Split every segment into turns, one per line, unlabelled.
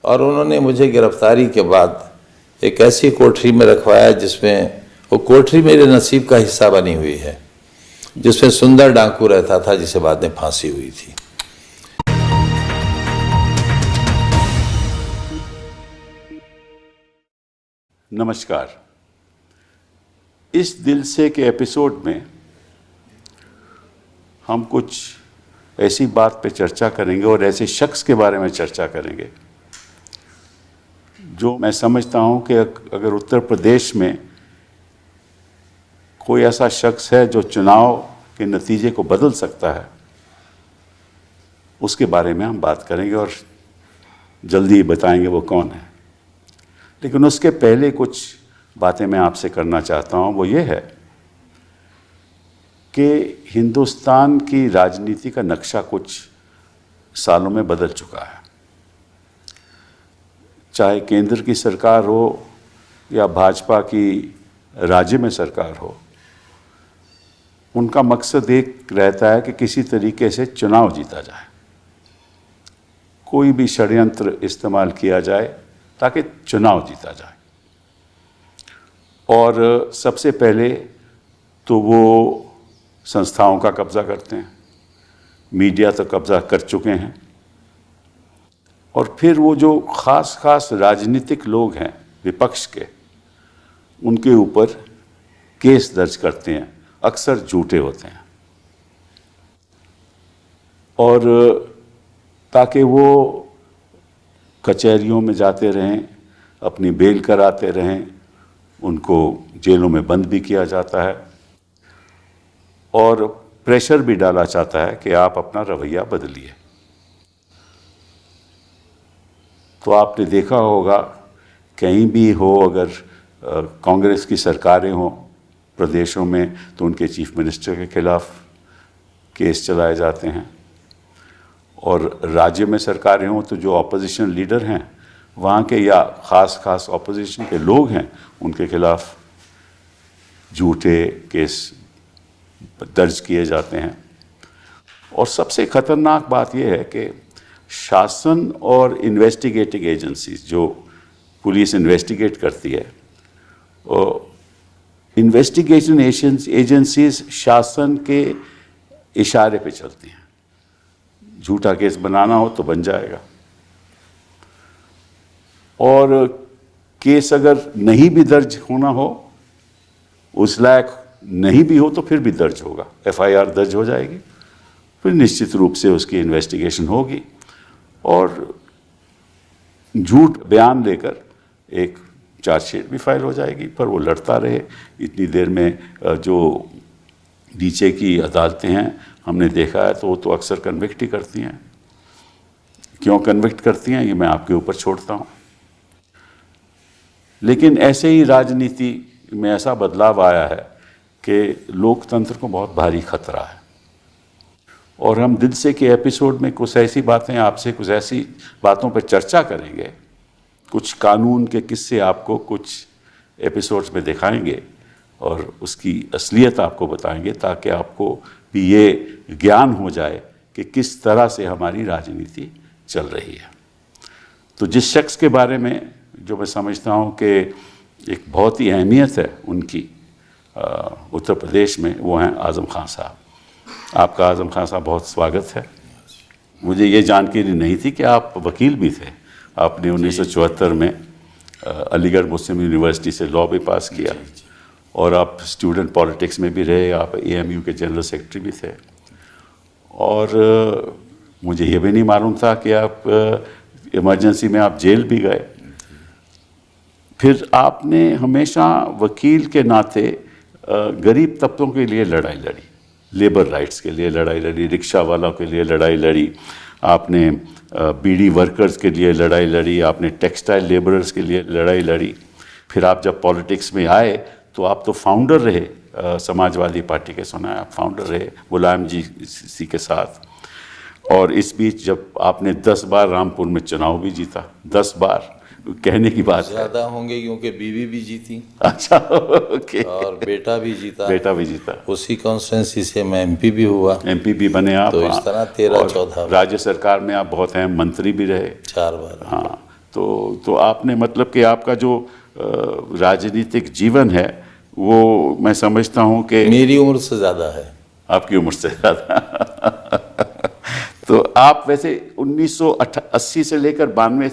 और उन्होंने मुझे गिरफ्तारी के बाद एक ऐसी कोठरी में रखवाया जिसमें वो कोठरी मेरे नसीब का हिस्सा बनी हुई है, जिसमें सुंदर डाकू रहता था जिसे बाद में फांसी हुई थी।
नमस्कार। इस दिल से के एपिसोड में हम कुछ ऐसी बात पे चर्चा करेंगे और ऐसे शख्स के बारे में चर्चा करेंगे जो मैं समझता हूँ कि अगर उत्तर प्रदेश में कोई ऐसा शख्स है जो चुनाव के नतीजे को बदल सकता है, उसके बारे में हम बात करेंगे और जल्दी ही बताएंगे वो कौन है। लेकिन उसके पहले कुछ बातें मैं आपसे करना चाहता हूँ। वो ये है कि हिंदुस्तान की राजनीति का नक्शा कुछ सालों में बदल चुका है। चाहे केंद्र की सरकार हो या भाजपा की राज्य में सरकार हो, उनका मकसद एक रहता है कि किसी तरीके से चुनाव जीता जाए, कोई भी षड्यंत्र इस्तेमाल किया जाए ताकि चुनाव जीता जाए। और सबसे पहले तो वो संस्थाओं का कब्जा करते हैं, मीडिया तो कब्जा कर चुके हैं, और फिर वो जो खास राजनीतिक लोग हैं विपक्ष के, उनके ऊपर केस दर्ज करते हैं, अक्सर झूठे होते हैं, और ताकि वो कचहरियों में जाते रहें, अपनी बेल कराते रहें, उनको जेलों में बंद भी किया जाता है और प्रेशर भी डाला जाता है कि आप अपना रवैया बदलिए। तो आपने देखा होगा कहीं भी हो, अगर कांग्रेस की सरकारें हों प्रदेशों में, तो उनके चीफ मिनिस्टर के खिलाफ केस चलाए जाते हैं, और राज्य में सरकारें हों तो जो ऑपोजिशन लीडर हैं वहाँ के या ख़ास ऑपोजिशन के लोग हैं, उनके खिलाफ झूठे केस दर्ज किए जाते हैं। और सबसे ख़तरनाक बात यह है कि शासन और इन्वेस्टिगेटिंग एजेंसीज, जो पुलिस इन्वेस्टिगेट करती है, और इन्वेस्टिगेशन एजेंसीज शासन के इशारे पे चलती हैं। झूठा केस बनाना हो तो बन जाएगा, और केस अगर नहीं भी दर्ज होना हो, उस लायक नहीं भी हो, तो फिर भी दर्ज होगा, एफआईआर दर्ज हो जाएगी, फिर निश्चित रूप से उसकी इन्वेस्टिगेशन होगी, और झूठ बयान लेकर एक चार्जशीट भी फाइल हो जाएगी। पर वो लड़ता रहे इतनी देर में। जो नीचे की अदालतें हैं, हमने देखा है, तो वो तो अक्सर कन्विक्ट ही करती हैं। क्यों कन्विक्ट करती हैं, ये मैं आपके ऊपर छोड़ता हूँ। लेकिन ऐसे ही राजनीति में ऐसा बदलाव आया है कि लोकतंत्र को बहुत भारी खतरा है, और हम दिल से के एपिसोड में कुछ ऐसी बातें आपसे, कुछ ऐसी बातों पर चर्चा करेंगे, कुछ कानून के किस्से आपको कुछ एपिसोड्स में दिखाएंगे और उसकी असलियत आपको बताएंगे, ताकि आपको भी ये ज्ञान हो जाए कि किस तरह से हमारी राजनीति चल रही है। तो जिस शख्स के बारे में जो मैं समझता हूँ कि एक बहुत ही अहमियत है उनकी उत्तर प्रदेश में, वो हैं आज़म खान साहब। आपका आज़म खान साहब बहुत स्वागत है। मुझे ये जानकारी नहीं थी कि आप वकील भी थे। आपने 1974 में अलीगढ़ मुस्लिम यूनिवर्सिटी से लॉ भी पास किया, और आप स्टूडेंट पॉलिटिक्स में भी रहे, आप एएमयू के जनरल सेक्रेटरी भी थे, और मुझे ये भी नहीं मालूम था कि आप इमरजेंसी में आप जेल भी गए। फिर आपने हमेशा वकील के नाते गरीब तबकों के लिए लड़ाई लड़ी, लेबर राइट्स के लिए लड़ाई लड़ी, रिक्शा वालों के लिए लड़ाई लड़ी, आपने बीड़ी वर्कर्स के लिए लड़ाई लड़ी, आपने टेक्सटाइल लेबरर्स के लिए लड़ाई लड़ी। फिर आप जब पॉलिटिक्स में आए तो आप तो फाउंडर रहे समाजवादी पार्टी के, सुना है आप फाउंडर रहे मुलायम जी के साथ। और इस बीच जब आपने 10 बार रामपुर में चुनाव भी जीता, 10 बार, कहने की बात
ज़्यादा होंगे क्योंकि बीवी भी जीती।
अच्छा, ओके।
और बेटा भी जीता।
बेटा भी जीता।
उसी कॉन्स्टिट्यूंसी से मैं एमपी भी हुआ।
एमपी भी बने आप।
तो इस तरह 13-14
राज्य सरकार में आप बहुत अहम मंत्री भी रहे
4 बार।
हाँ, तो आपने मतलब कि आपका जो राजनीतिक जीवन है वो मैं समझता हूँ कि
मेरी उम्र से ज़्यादा है।
आपकी उम्र से ज़्यादा। तो आप वैसे 1980 से लेकर 92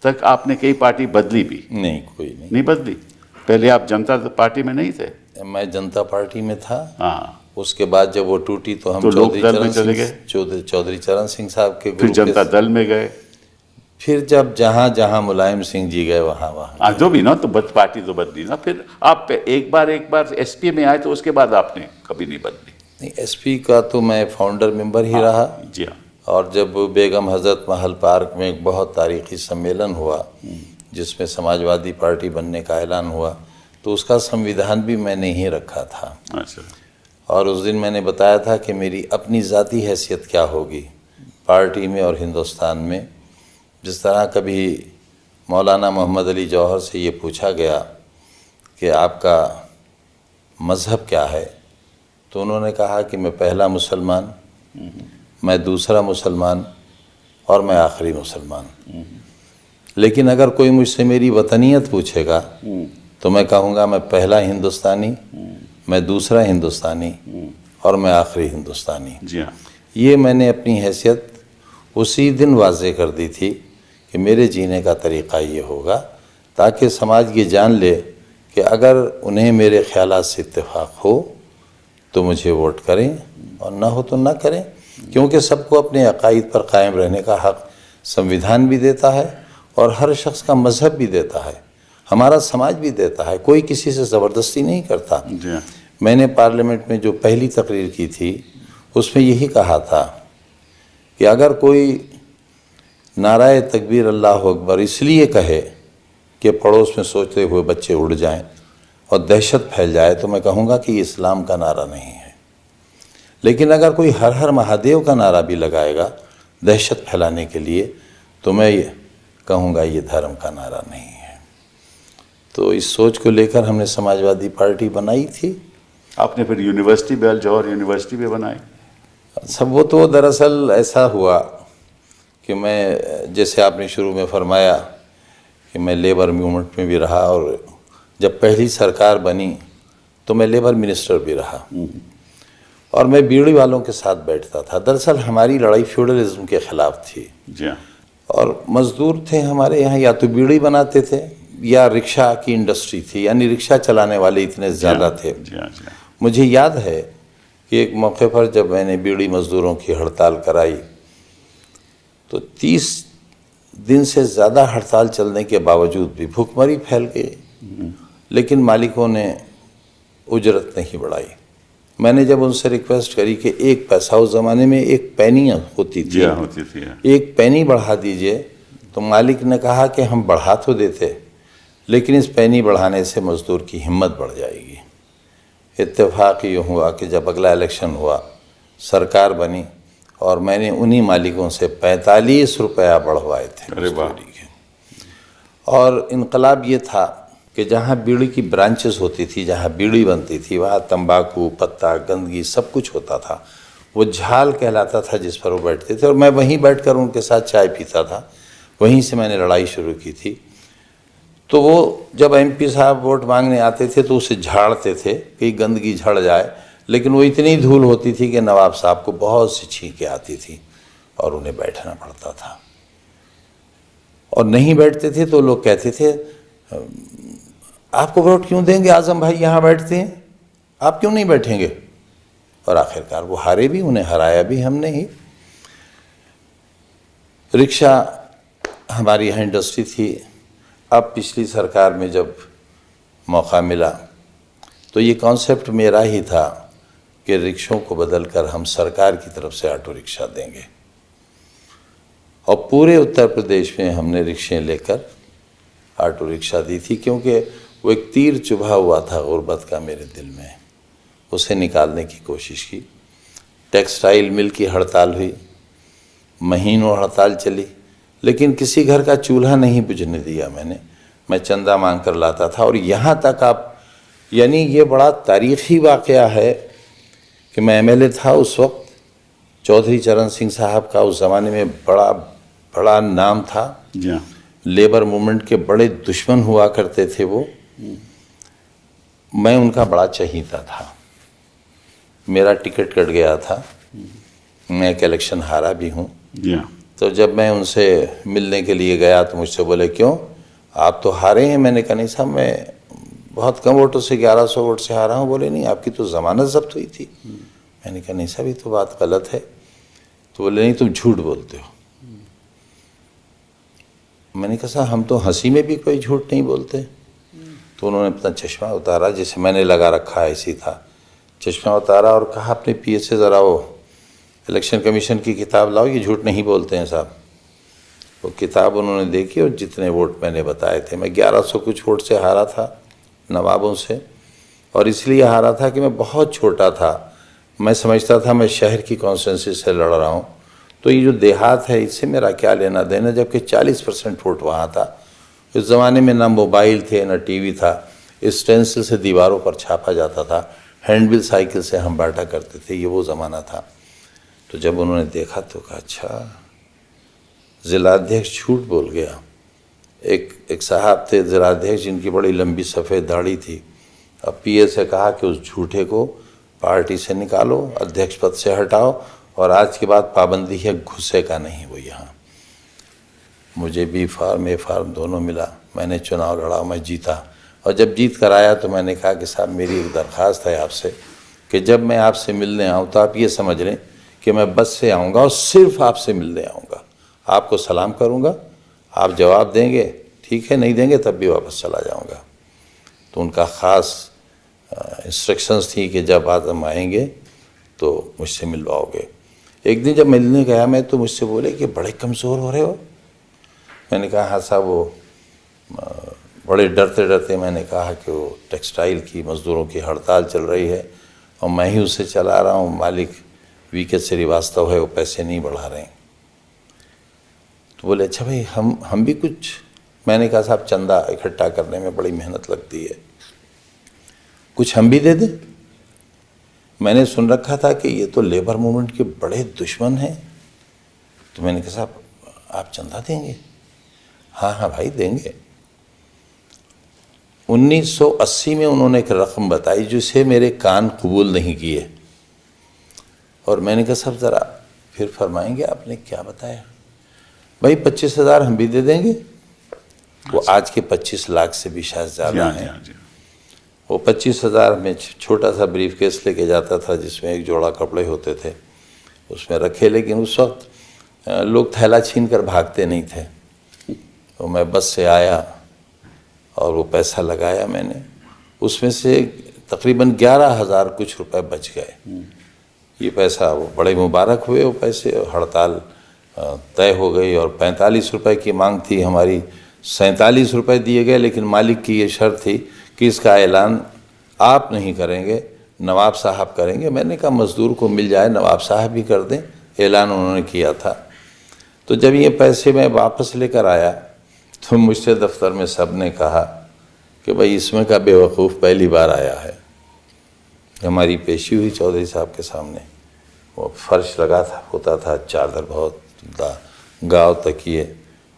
तक आपने कई पार्टी बदली भी?
नहीं, कोई
नहीं बदली। पहले आप जनता पार्टी में नहीं थे?
नहीं। मैं जनता पार्टी में था।
हाँ।
उसके बाद जब वो टूटी तो हम
तो लोक दल में चले गए?
चौधरी चरण सिंह साहब के
फिर
ग्रुप
जनता दल में गए?
फिर जब जहाँ जहाँ मुलायम सिंह जी गए वहाँ
जो भी ना, तो पार्टी तो बदली ना। फिर आप एक बार एसपी में आए तो उसके बाद आपने कभी नहीं बदली?
नहीं, एसपी का तो मैं फाउंडर मेंबर ही रहा।
जी हाँ।
और जब बेगम हजरत महल पार्क में एक बहुत तारीखी सम्मेलन हुआ जिसमें समाजवादी पार्टी बनने का ऐलान हुआ, तो उसका संविधान भी मैंने ही रखा था।
अच्छा।
और उस दिन मैंने बताया था कि मेरी अपनी ज़ाती हैसियत क्या होगी पार्टी में और हिंदुस्तान में। जिस तरह कभी मौलाना मोहम्मद अली जौहर से ये पूछा गया कि आपका मज़हब क्या है, तो उन्होंने कहा कि मैं पहला मुसलमान, मैं दूसरा मुसलमान और मैं आखिरी मुसलमान। लेकिन अगर कोई मुझसे मेरी वतनियत पूछेगा तो मैं कहूँगा मैं पहला हिंदुस्तानी, मैं दूसरा हिंदुस्तानी और मैं आखिरी हिंदुस्तानी।
जी हाँ।
ये मैंने अपनी हैसियत उसी दिन वाज़े कर दी थी कि मेरे जीने का तरीक़ा ये होगा, ताकि समाज ये जान ले कि अगर उन्हें मेरे ख़यालात से इत्तेफाक हो तो मुझे वोट करें और ना हो तो ना करें, क्योंकि सबको अपने अक़ाइद पर कायम रहने का हक़ संविधान भी देता है और हर शख्स का मज़हब भी देता है, हमारा समाज भी देता है। कोई किसी से ज़बरदस्ती नहीं करता। मैंने पार्लियामेंट में जो पहली तकरीर की थी उसमें यही कहा था कि अगर कोई नाराए तकबीर अल्लाह अकबर इसलिए कहे कि पड़ोस में सोचते हुए बच्चे उड़ जाएं और दहशत फैल जाए, तो मैं कहूँगा कि ये इस्लाम का नारा नहीं है। लेकिन अगर कोई हर हर महादेव का नारा भी लगाएगा दहशत फैलाने के लिए, तो मैं ये कहूँगा ये धर्म का नारा नहीं है। तो इस सोच को लेकर हमने समाजवादी पार्टी बनाई थी।
आपने फिर यूनिवर्सिटी बेल जौहर यूनिवर्सिटी भी बनाई?
सब वो तो दरअसल ऐसा हुआ कि मैं, जैसे आपने शुरू में फरमाया कि मैं लेबर मूवमेंट में भी रहा, और जब पहली सरकार बनी तो मैं लेबर मिनिस्टर भी रहा और मैं बीड़ी वालों के साथ बैठता था। दरअसल हमारी लड़ाई फ्यूडलिज्म के ख़िलाफ़ थी।
जी हाँ।
और मज़दूर थे हमारे यहाँ, या तो बीड़ी बनाते थे या रिक्शा की इंडस्ट्री थी, यानी रिक्शा चलाने वाले इतने ज़्यादा थे। मुझे याद है कि एक मौके पर जब मैंने बीड़ी मज़दूरों की हड़ताल कराई तो 30 दिन से ज़्यादा हड़ताल चलने के बावजूद भी भूखमरी फैल गई, लेकिन मालिकों ने उजरत नहीं बढ़ाई। मैंने जब उनसे रिक्वेस्ट करी कि एक पैसा, उस ज़माने में एक पैनी होती थी, एक पैनी बढ़ा दीजिए, तो मालिक ने कहा कि हम बढ़ा तो देते, लेकिन इस पैनी बढ़ाने से मज़दूर की हिम्मत बढ़ जाएगी। इत्तेफाक ये हुआ कि जब अगला इलेक्शन हुआ, सरकार बनी और मैंने उन्हीं मालिकों से 45 रुपया बढ़वाए थे मजदूरी के। और इनकलाब ये था कि जहाँ बीड़ी की ब्रांचेस होती थी, जहाँ बीड़ी बनती थी, वहाँ तंबाकू, पत्ता, गंदगी सब कुछ होता था। वो झाल कहलाता था जिस पर वो बैठते थे, और मैं वहीं बैठकर उनके साथ चाय पीता था। वहीं से मैंने लड़ाई शुरू की थी। तो वो जब एमपी साहब वोट मांगने आते थे तो उसे झाड़ते थे कि गंदगी झड़ जाए, लेकिन वो इतनी धूल होती थी कि नवाब साहब को बहुत सी छींकें आती थी और उन्हें बैठना पड़ता था। और नहीं बैठते थे तो लोग कहते थे आपको वोट क्यों देंगे, आजम भाई यहाँ बैठते हैं, आप क्यों नहीं बैठेंगे। और आखिरकार वो हारे भी, उन्हें हराया भी हमने ही। रिक्शा हमारी यहाँ इंडस्ट्री थी। अब पिछली सरकार में जब मौका मिला तो ये कॉन्सेप्ट मेरा ही था कि रिक्शों को बदलकर हम सरकार की तरफ से ऑटो रिक्शा देंगे, और पूरे उत्तर प्रदेश में हमने रिक्शे लेकर ऑटो रिक्शा दी थी, क्योंकि वो एक तीर चुभा हुआ था गुर्बत का मेरे दिल में। उसे निकालने की कोशिश की। टेक्सटाइल मिल की हड़ताल हुई, महीनों हड़ताल चली, लेकिन किसी घर का चूल्हा नहीं बुझने दिया मैंने। मैं चंदा मांग कर लाता था। और यहाँ तक आप, यानी ये बड़ा तारीख़ी वाक़या है कि मैं एमएलए था उस वक्त, चौधरी चरण सिंह साहब का उस ज़माने में बड़ा नाम था। लेबर मूवमेंट के बड़े दुश्मन हुआ करते थे वो, मैं उनका बड़ा चहीता था। मेरा टिकट कट गया था, मैं एक इलेक्शन हारा भी हूँ। तो जब मैं उनसे मिलने के लिए गया तो मुझसे बोले क्यों, आप तो हारे हैं। मैंने कहा नहीं साहब, मैं बहुत कम वोटों से 1100 वोट से हारा हूँ। बोले नहीं, आपकी तो ज़मानत जब्त हुई थी। मैंने कहा नहीं साहब, ये तो बात गलत है। तो बोले नहीं, तुम झूठ बोलते हो। मैंने कहा साहब, हम तो हंसी में भी कोई झूठ नहीं बोलते। तो उन्होंने अपना चश्मा उतारा, जैसे मैंने लगा रखा है ऐसी था, चश्मा उतारा और कहा अपने पीए से ज़रा वो इलेक्शन कमीशन की किताब लाओ, ये झूठ नहीं बोलते हैं साहब। वो किताब उन्होंने देखी और जितने वोट मैंने बताए थे, मैं 1100 कुछ वोट से हारा था नवाबों से, और इसलिए हारा था कि मैं बहुत छोटा था। मैं समझता था मैं शहर की कॉन्स्टिट्यूंसी से लड़ रहा हूँ, तो ये जो देहात है इससे मेरा क्या लेना देना, जबकि 40% वोट वहाँ था। उस ज़माने में ना मोबाइल थे ना टीवी था, स्टेंसिल से दीवारों पर छापा जाता था, हैंडबिल साइकिल से हम बांटा करते थे, ये वो ज़माना था। तो जब उन्होंने देखा तो कहा अच्छा, ज़िलाध्यक्ष झूठ बोल गया। एक साहब थे ज़िलाध्यक्ष, जिनकी बड़ी लंबी सफ़ेद दाढ़ी थी। अब पीए से कहा कि उस झूठे को पार्टी से निकालो, अध्यक्ष पद से हटाओ, और आज के बाद पाबंदी है घुसे का नहीं वो यहाँ। मुझे बी फार्म ए फार्म दोनों मिला, मैंने चुनाव लड़ा, मैं जीता। और जब जीत कर आया तो मैंने कहा कि साहब मेरी एक दरख्वास्त है आपसे कि जब मैं आपसे मिलने आऊँ तो आप ये समझ लें कि मैं बस से आऊँगा और सिर्फ आपसे मिलने आऊँगा, आपको सलाम करूँगा, आप जवाब देंगे ठीक है, नहीं देंगे तब भी वापस चला जाऊँगा। तो उनका ख़ास इंस्ट्रक्शंस थी कि जब आज हम आएंगे तो मुझसे मिलवाओगे। एक दिन जब मिलने गया मैं तो मुझसे बोले कि बड़े कमज़ोर हो रहे हो। मैंने कहा हाँ साहब, वो बड़े डरते डरते मैंने कहा कि वो टेक्सटाइल की मज़दूरों की हड़ताल चल रही है और मैं ही उसे चला रहा हूँ, मालिक वीके श्रीवास्तव है, वो पैसे नहीं बढ़ा रहे हैं। तो बोले अच्छा भाई हम भी कुछ। मैंने कहा साहब चंदा इकट्ठा करने में बड़ी मेहनत लगती है, कुछ हम भी दे दें। मैंने सुन रखा था कि ये तो लेबर मूवमेंट के बड़े दुश्मन हैं। तो मैंने कहा साहब आप चंदा देंगे? हाँ हाँ भाई देंगे। 1980 में उन्होंने एक रकम बताई जिसे मेरे कान कबूल नहीं किए, और मैंने कहा साहब ज़रा फिर फरमाएंगे आपने क्या बताया? भाई 25,000 हम भी दे देंगे। वो आज के 25 लाख से भी शायद ज़्यादा है। वो 25,000 में छोटा सा ब्रीफ केस लेके जाता था जिसमें एक जोड़ा कपड़े होते थे, उसमें रखे। लेकिन उस वक्त लोग थैला छीन कर भागते नहीं थे। तो मैं बस से आया और वो पैसा लगाया मैंने, उसमें से तकरीबन 11,000 कुछ रुपए बच गए। ये पैसा वो बड़े मुबारक हुए वो पैसे। हड़ताल तय हो गई और 45 रुपए की मांग थी हमारी, 47 रुपए दिए गए। लेकिन मालिक की ये शर्त थी कि इसका ऐलान आप नहीं करेंगे, नवाब साहब करेंगे। मैंने कहा मज़दूर को मिल जाए, नवाब साहब भी कर दें। ऐलान उन्होंने किया था। तो जब ये पैसे मैं वापस लेकर आया तो मुझसे दफ्तर में सब ने कहा कि भाई इसमें का बेवकूफ़ पहली बार आया है। हमारी पेशी हुई चौधरी साहब के सामने। वो फर्श लगा था, होता था, चादर बहुत गाँव तकिए,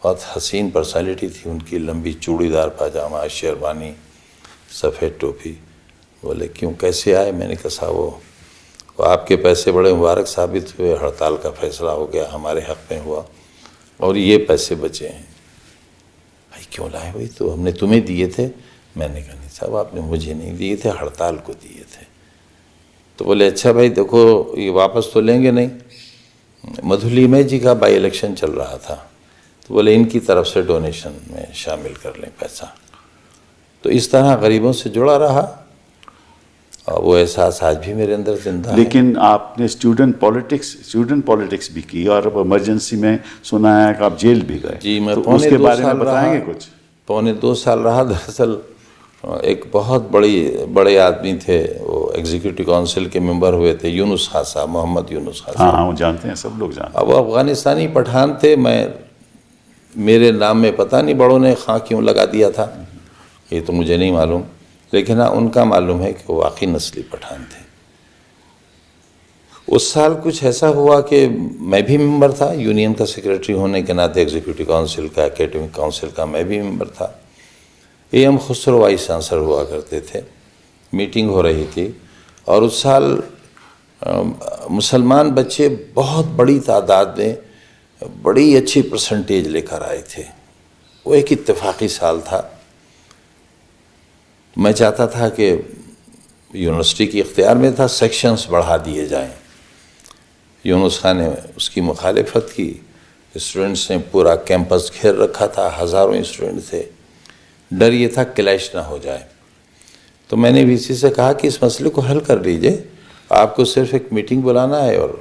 बहुत हसीन पर्सनैलिटी थी उनकी, लंबी चूड़ीदार पाजामा, शेरवानी, सफ़ेद टोपी। बोले क्यों, कैसे आए? मैंने कहा साहब वो आपके पैसे बड़े मुबारक साबित हुए, हड़ताल का फैसला हो गया, हमारे हक़ में हुआ और ये पैसे बचे हैं। भाई क्यों लाए? भाई तो हमने तुम्हें दिए थे। मैंने कहा नहीं साहब आपने मुझे नहीं दिए थे, हड़ताल को दिए थे। तो बोले अच्छा भाई देखो ये वापस तो लेंगे नहीं। मधुलिमय जी का बाई इलेक्शन चल रहा था, तो बोले इनकी तरफ से डोनेशन में शामिल कर लें पैसा। तो इस तरह गरीबों से जुड़ा रहा और वो एहसास आज भी मेरे अंदर जिंदा है।
लेकिन आपने स्टूडेंट पॉलिटिक्स भी की और इमरजेंसी में सुना है कि आप जेल भी गए।
जी, मैं
तो
पौने
उसके
2
बारे में
साल
बताएंगे
रहा।
कुछ?
पौने 2 साल रहा। दरअसल एक बहुत बड़े आदमी थे, वो एग्जीक्यूटिव काउंसिल के मेंबर हुए थे, यूनुस खान साहब, मोहम्मद यूनुस खान साहब।
हाँ वो जानते हैं, सब लोग जानते हैं।
अब वो अफ़गानिस्तानी पठान थे। मेरे नाम में पता नहीं बड़ों ने खां क्यों लगा दिया था, ये तो मुझे नहीं मालूम। लेकिन हाँ उनका मालूम है कि वो वाकई नस्ली पठान थे। उस साल कुछ ऐसा हुआ कि मैं भी मेंबर था, यूनियन का सेक्रेटरी होने के नाते एग्जीक्यूटिव काउंसिल का, एकेडमिक काउंसिल का मैं भी मेंबर था। AM खुसरो वाइस चांसलर हुआ करते थे। मीटिंग हो रही थी और उस साल मुसलमान बच्चे बहुत बड़ी तादाद में बड़ी अच्छी परसेंटेज लेकर आए थे। वो एक इत्तेफाकी साल था। मैं चाहता था कि यूनिवर्सिटी के इख्तियार में था सेक्शंस बढ़ा दिए जाएं। यूनुस खान ने उसकी मुखालिफत की। स्टूडेंट्स ने पूरा कैंपस घेर रखा था, हज़ारों स्टूडेंट थे। डर ये था क्लैश ना हो जाए। तो मैंने VC से कहा कि इस मसले को हल कर लीजिए, आपको सिर्फ एक मीटिंग बुलाना है और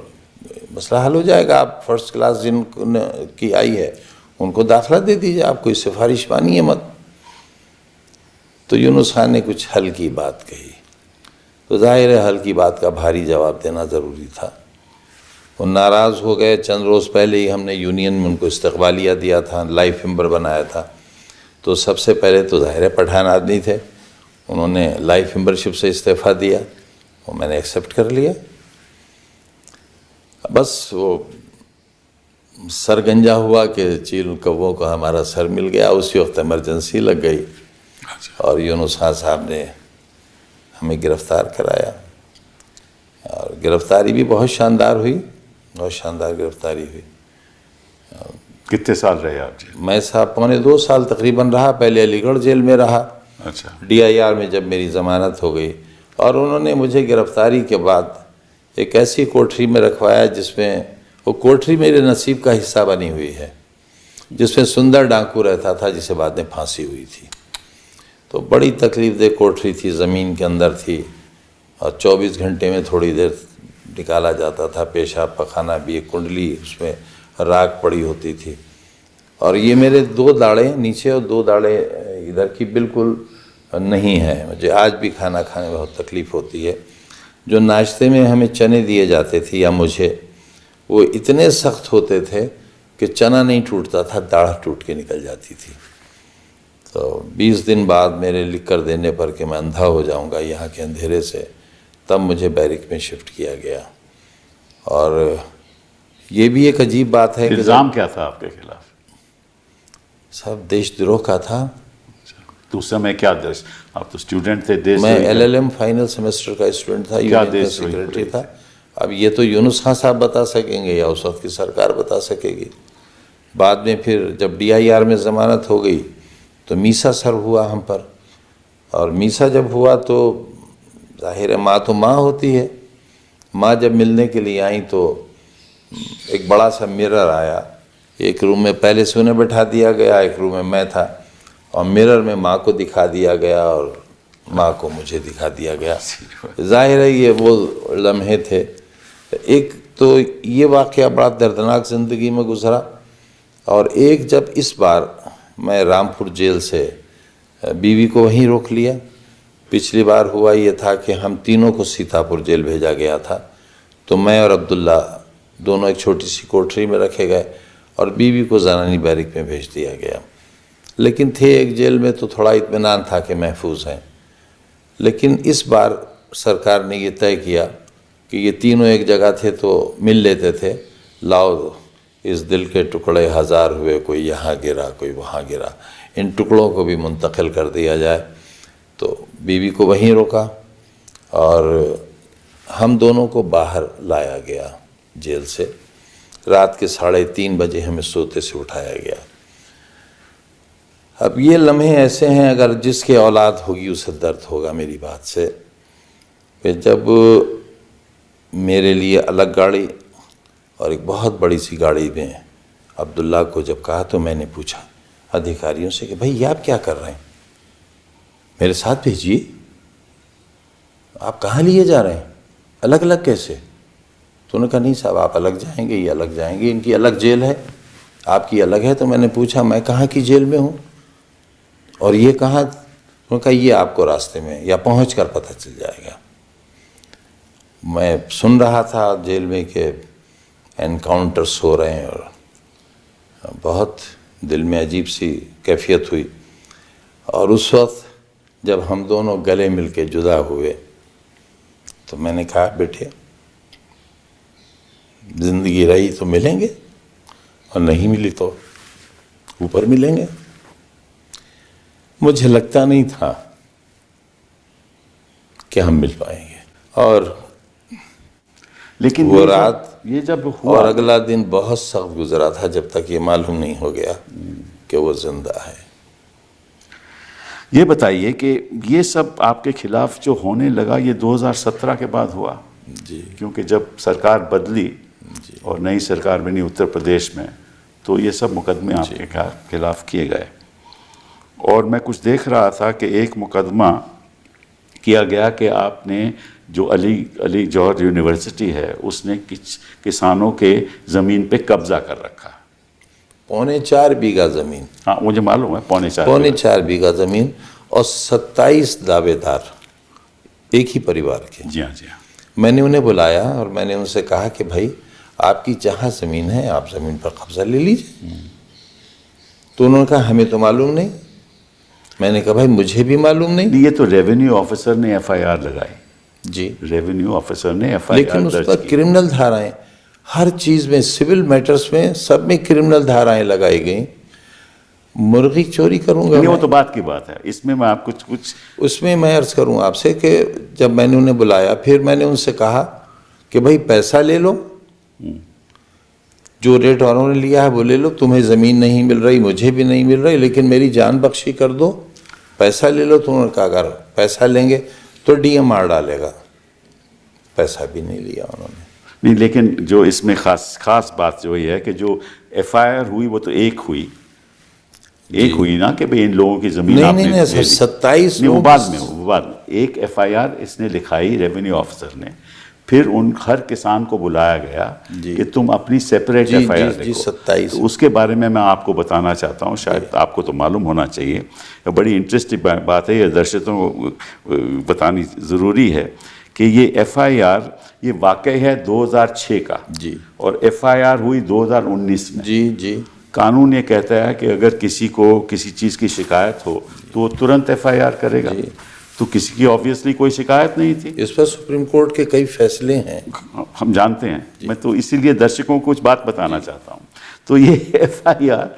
मसला हल हो जाएगा। आप फर्स्ट क्लास जिन की आई है उनको दाखिला दे दीजिए, आप कोई सिफारिश मानिए मत। तो यूनुस खान ने कुछ हल की बात कही, तो जाहिर है हल की बात का भारी जवाब देना ज़रूरी था। वो नाराज़ हो गए। चंद रोज़ पहले ही हमने यूनियन में उनको इस्तकबालिया दिया था, लाइफ मेंबर बनाया था। तो सबसे पहले तो ज़ाहिर है पठान आदमी थे, उन्होंने लाइफ मेंबरशिप से इस्तीफ़ा दिया, वो मैंने एक्सेप्ट कर लिया। बस वो सरगंजा हुआ कि चील कौवों को हमारा सर मिल गया। उसी वक्त इमरजेंसी लग गई और यूनुस खान साहब ने हमें गिरफ़्तार कराया और गिरफ़्तारी भी बहुत शानदार हुई, बहुत शानदार गिरफ़्तारी हुई।
कितने साल रहे आप जेल?
मैं साहब 2.25 साल तकरीबन रहा। पहले अलीगढ़ जेल में रहा,
अच्छा।
DIR में जब मेरी ज़मानत हो गई और उन्होंने मुझे गिरफ़्तारी के बाद एक ऐसी कोठरी में रखवाया जिसमें वो कोठरी मेरे नसीब का हिस्सा बनी हुई है, जिसमें सुंदर डाकू रहता था जिसे बाद में फांसी हुई थी। तो बड़ी तकलीफ़देह कोठरी थी, ज़मीन के अंदर थी और 24 घंटे में थोड़ी देर निकाला जाता था। पेशाब पखाना भी, एक कुंडली उसमें राख पड़ी होती थी। और ये मेरे 2 दाढ़ें नीचे और 2 दाढ़ें इधर की बिल्कुल नहीं है। मुझे आज भी खाना खाने में बहुत तकलीफ़ होती है। जो नाश्ते में हमें चने दिए जाते थे या मुझे, वो इतने सख्त होते थे कि चना नहीं टूटता था, दाढ़ टूट के निकल जाती थी। तो 20 दिन बाद मेरे लिख कर देने पर कि मैं अंधा हो जाऊंगा यहाँ के अंधेरे से, तब मुझे बैरिक में शिफ्ट किया गया। और ये भी एक अजीब बात है कि
इल्ज़ाम क्या था आपके खिलाफ?
सब देशद्रोह का था।
तो उस समय क्या देश, आप तो स्टूडेंट थे, देश
मैं LLM फाइनल सेमेस्टर का स्टूडेंट था, यूनियन का सेक्रेटरी था। अब ये तो यूनुस खान साहब बता सकेंगे या उस वक्त की सरकार बता सकेगी। बाद में फिर जब DIR में ज़मानत हो गई तो मीसा सर हुआ हम पर, और मीसा जब हुआ तो जाहिर है माँ तो माँ होती है। माँ जब मिलने के लिए आई तो एक बड़ा सा मिरर आया। एक रूम में पहले से उन्हें बैठा दिया गया, एक रूम में मैं था, और मिरर में माँ को दिखा दिया गया और माँ को मुझे दिखा दिया गया। जाहिर है ये वो लम्हे थे। एक तो ये वाक़या बड़ा दर्दनाक ज़िंदगी में गुज़रा, और एक जब इस बार मैं रामपुर जेल से बीवी को वहीं रोक लिया। पिछली बार हुआ ये था कि हम तीनों को सीतापुर जेल भेजा गया था, तो मैं और अब्दुल्ला दोनों एक छोटी सी कोठरी में रखे गए और बीवी को ज़नानी बैरिक में भेज दिया गया। लेकिन थे एक जेल में तो थोड़ा इत्मीनान था कि महफूज हैं। लेकिन इस बार सरकार ने ये तय किया कि ये तीनों एक जगह थे तो मिल लेते थे। लाओ इस दिल के टुकड़े हज़ार हुए, कोई यहाँ गिरा कोई वहाँ गिरा, इन टुकड़ों को भी मुंतकिल कर दिया जाए। तो बीवी को वहीं रोका और हम दोनों को बाहर लाया गया जेल से। रात के 3:30 बजे हमें सोते से उठाया गया। अब ये लम्हे ऐसे हैं, अगर जिसके औलाद होगी उसे दर्द होगा मेरी बात से। फिर जब मेरे लिए अलग गाड़ी और एक बहुत बड़ी सी गाड़ी में अब्दुल्ला को जब कहा तो मैंने पूछा अधिकारियों से कि भाई ये आप क्या कर रहे हैं, मेरे साथ भेजिए, आप कहाँ लिए जा रहे हैं, अलग अलग कैसे? तो उन्होंने कहा नहीं साहब आप अलग जाएंगे, ये अलग जाएंगे, इनकी अलग जेल है, आपकी अलग है। तो मैंने पूछा मैं कहाँ की जेल में हूँ और ये कहाँ? उन्होंने कहा ये आपको रास्ते में या पहुँच कर पता चल जाएगा। मैं सुन रहा था जेल में कि एनकाउंटर्स हो रहे हैं और बहुत दिल में अजीब सी कैफियत हुई। और उस वक्त जब हम दोनों गले मिल के जुदा हुए तो मैंने कहा बेटे जिंदगी रही तो मिलेंगे और नहीं मिली तो ऊपर मिलेंगे। मुझे लगता नहीं था कि हम मिल पाएंगे। और
लेकिन
वो रात
ये जब हुआ
और अगला दिन बहुत सख्त गुजरा था, जब तक ये मालूम नहीं हो गया कि वो जिंदा है।
ये बताइए कि ये सब आपके खिलाफ जो होने लगा ये 2017 के बाद हुआ
जी।
क्योंकि जब सरकार बदली और नई सरकार बनी उत्तर प्रदेश में, तो ये सब मुकदमे आपके खिलाफ किए गए। और मैं कुछ देख रहा था कि एक मुकदमा किया गया कि आपने जो अली जौहर यूनिवर्सिटी है उसने किसानों के ज़मीन पे कब्जा कर रखा है।
4.25 बीघा ज़मीन।
हाँ, मुझे मालूम है,
4.25 बीघा ज़मीन और 27 दावेदार एक ही परिवार के।
जी हाँ, जी हाँ।
मैंने उन्हें बुलाया और मैंने उनसे कहा कि भाई आपकी जहाँ ज़मीन है आप ज़मीन पर कब्जा ले लीजिए। तो उन्होंने कहा हमें तो मालूम नहीं। मैंने कहा भाई मुझे भी मालूम नहीं।
ये तो रेवेन्यू ऑफिसर ने एफआईआर लगाई
जी,
रेवेन्यू ऑफिसर ने एफआईआर
लेकिन उस पर क्रिमिनल धाराएं, हर चीज़ में, सिविल मैटर्स में, सब में क्रिमिनल धाराएं लगाई गई। मुर्गी चोरी करूंगा
नहीं, वो तो बात की बात है। इसमें मैं आपको कुछ
उसमें मैं अर्ज करूं आपसे कि जब मैंने उन्हें बुलाया, फिर मैंने उनसे कहा कि भाई पैसा ले लो, जो रेट औरों ने लिया है वो ले लो, तुम्हें ज़मीन नहीं मिल रही, मुझे भी नहीं मिल रही, लेकिन मेरी जान बख्शी कर दो, पैसा ले लो। तो उन्होंने कहा अगर पैसा लेंगे तो डीएम मार डालेगा। पैसा भी नहीं लिया उन्होंने।
नहीं, लेकिन जो इसमें खास बात जो ये है कि जो एफआईआर हुई वो तो एक हुई ना कि भाई इन लोगों की जमीन आपने
नहीं सर, 27
नहीं, वो बाद में एक एफआईआर इसने लिखाई रेवेन्यू ऑफिसर ने, फिर उन हर किसान को बुलाया गया कि तुम अपनी सेपरेट एफआईआर लिखो।
27।
तो उसके बारे में मैं आपको बताना चाहता हूँ, शायद आपको तो मालूम होना चाहिए, बड़ी इंटरेस्टिंग बात है, ये दर्शकों को बतानी ज़रूरी है कि ये एफआईआर ये वाकई है 2006 का
जी, और
एफआईआर हुई 2019 में।
जी।
कानून ये कहता है कि अगर किसी को किसी चीज़ की शिकायत हो तो वो तुरंत एफआईआर करेगा। तो किसी की ऑब्वियसली कोई शिकायत नहीं थी।
इस पर सुप्रीम कोर्ट के कई फैसले हैं,
हम जानते हैं। मैं तो इसीलिए दर्शकों को कुछ बात बताना चाहता हूँ। तो ये एफआईआर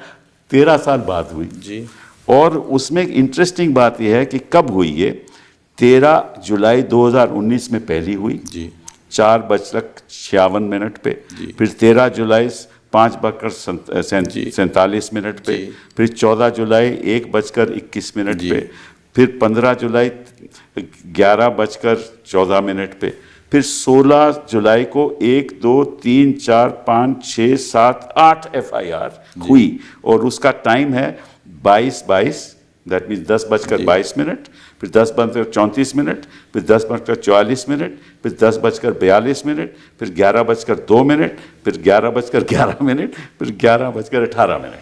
13 साल बाद हुई जी, और उसमें एक इंटरेस्टिंग बात यह है कि कब हुई ये 13 जुलाई 2019 में पहली हुई जी, 4:56 पे, फिर 13 जुलाई 5:47 पे, फिर 14 जुलाई 1:21 पे, फिर 15 जुलाई 11:14 पे, फिर 16 जुलाई को 1, 2, 3, 4, 5, 6, 7, 8 एफआईआर हुई, और उसका टाइम है 22:22, दैट मीन्स 10:22, फिर 10:34, फिर 10:44, फिर 10:42, फिर 11:02, फिर 11:11, फिर 11:18।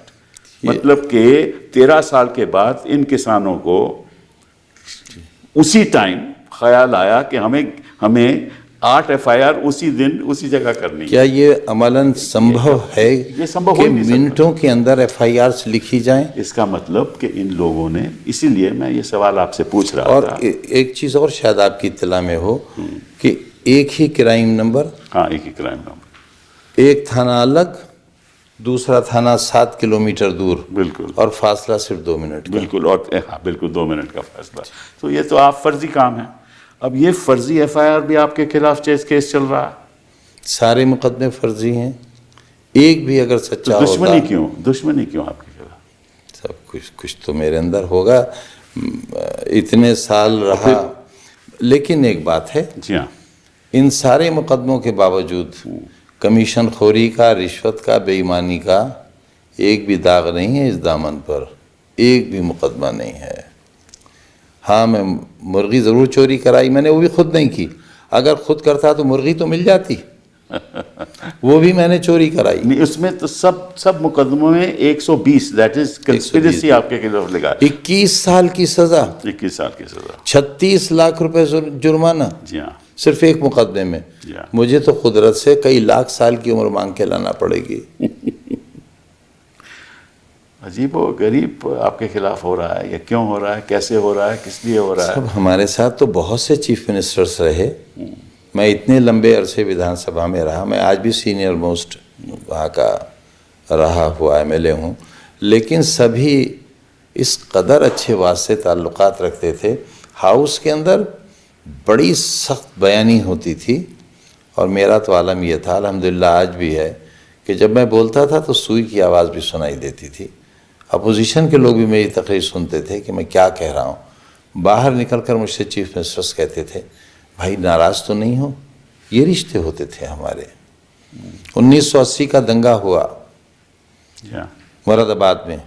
मतलब कि 13 साल के बाद इन किसानों को उसी टाइम ख्याल आया कि हमें 8 एफआईआर उसी दिन उसी जगह करनी है।
क्या ये अमलन संभव है?
ये संभव
कि मिनटों के अंदर एफआईआर लिखी जाएं?
इसका मतलब कि इन लोगों ने, इसीलिए मैं ये सवाल आपसे पूछ रहा था।
और एक चीज़ और शायद आपकी इत्तला में हो कि एक ही क्राइम नंबर,
हाँ, एक ही क्राइम नंबर,
एक थाना अलग, दूसरा थाना 7 किलोमीटर दूर,
बिल्कुल,
और फासला सिर्फ 2 मिनट,
बिल्कुल, और हाँ बिल्कुल 2 मिनट का फासला। तो ये तो आप फर्जी काम है। अब ये फर्जी एफआईआर भी आपके खिलाफ केस चल रहा है।
सारे मुकदमे फर्जी हैं, एक भी अगर सच्चा
तो दुश्मनी क्यों आपके खिलाफ?
सब कुछ तो मेरे अंदर होगा, इतने साल रहा। लेकिन एक बात है
जी हाँ,
इन सारे मुकदमों के बावजूद कमीशन खोरी का, रिश्वत का, बेईमानी का एक भी दाग नहीं है इस दामन पर, एक भी मुकदमा नहीं है। हाँ, मैं मुर्गी ज़रूर चोरी कराई, मैंने वो भी खुद नहीं की। अगर खुद करता तो मुर्गी तो मिल जाती, वो भी मैंने चोरी कराई।
नहीं, उसमें तो सब मुकदमों में 120, दैट इज कंस्पिरेसी आपके खिलाफ लगा।
21 साल की सजा,
21 साल की सजा,
36 लाख रुपए जुर्माना,
जी हाँ,
सिर्फ एक मुकदमे में। मुझे तो कुदरत से कई लाख साल की उम्र मांग के लाना पड़ेगी।
अजीब व गरीब आपके खिलाफ हो रहा है, या क्यों हो रहा है, कैसे हो रहा है, किस लिए हो रहा है?
सब हमारे साथ तो बहुत से चीफ मिनिस्टर्स रहे, मैं इतने लंबे अरसे विधानसभा में रहा, मैं आज भी सीनियर मोस्ट वहाँ का रहा हुआ एमएलए हूँ, लेकिन सभी इस कदर अच्छे वास्ते ताल्लुकात रखते थे। हाउस के अंदर बड़ी सख्त बयानी होती थी, और मेरा तो आलम यह था, अल्हम्दुलिल्लाह आज भी है, कि जब मैं बोलता था तो सुई की आवाज़ भी सुनाई देती थी। अपोजिशन के लोग भी मेरी तकरीर सुनते थे कि मैं क्या कह रहा हूँ। बाहर निकलकर मुझसे चीफ मिनिस्टर्स कहते थे, भाई नाराज़ तो नहीं हो। ये रिश्ते होते थे हमारे। 1980 का दंगा हुआ मुरादाबाद में,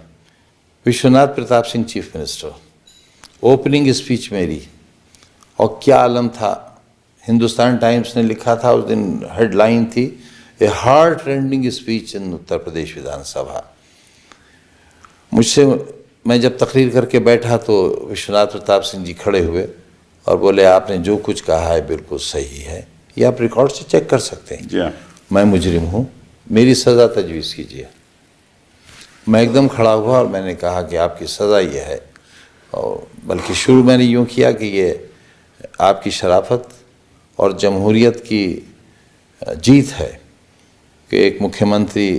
Vishwanath Pratap Singh chief minister, opening speech मेरी, और क्या आलम था। हिंदुस्तान टाइम्स ने लिखा था उस दिन, हेडलाइन थी, a heart rending speech in Uttar Pradesh Vidhan Sabha. मुझसे, मैं जब तकरीर करके बैठा तो विश्वनाथ प्रताप सिंह जी खड़े हुए और बोले, आपने जो कुछ कहा है बिल्कुल सही है, ये आप रिकॉर्ड से चेक कर सकते हैं। मैं मुजरिम हूँ, मेरी सज़ा तजवीज़ कीजिए। मैं एकदम खड़ा हुआ और मैंने कहा कि आपकी सज़ा ये है, और बल्कि शुरू मैंने यूँ किया कि ये आपकी शराफत और जमहूरियत की जीत है कि एक मुख्यमंत्री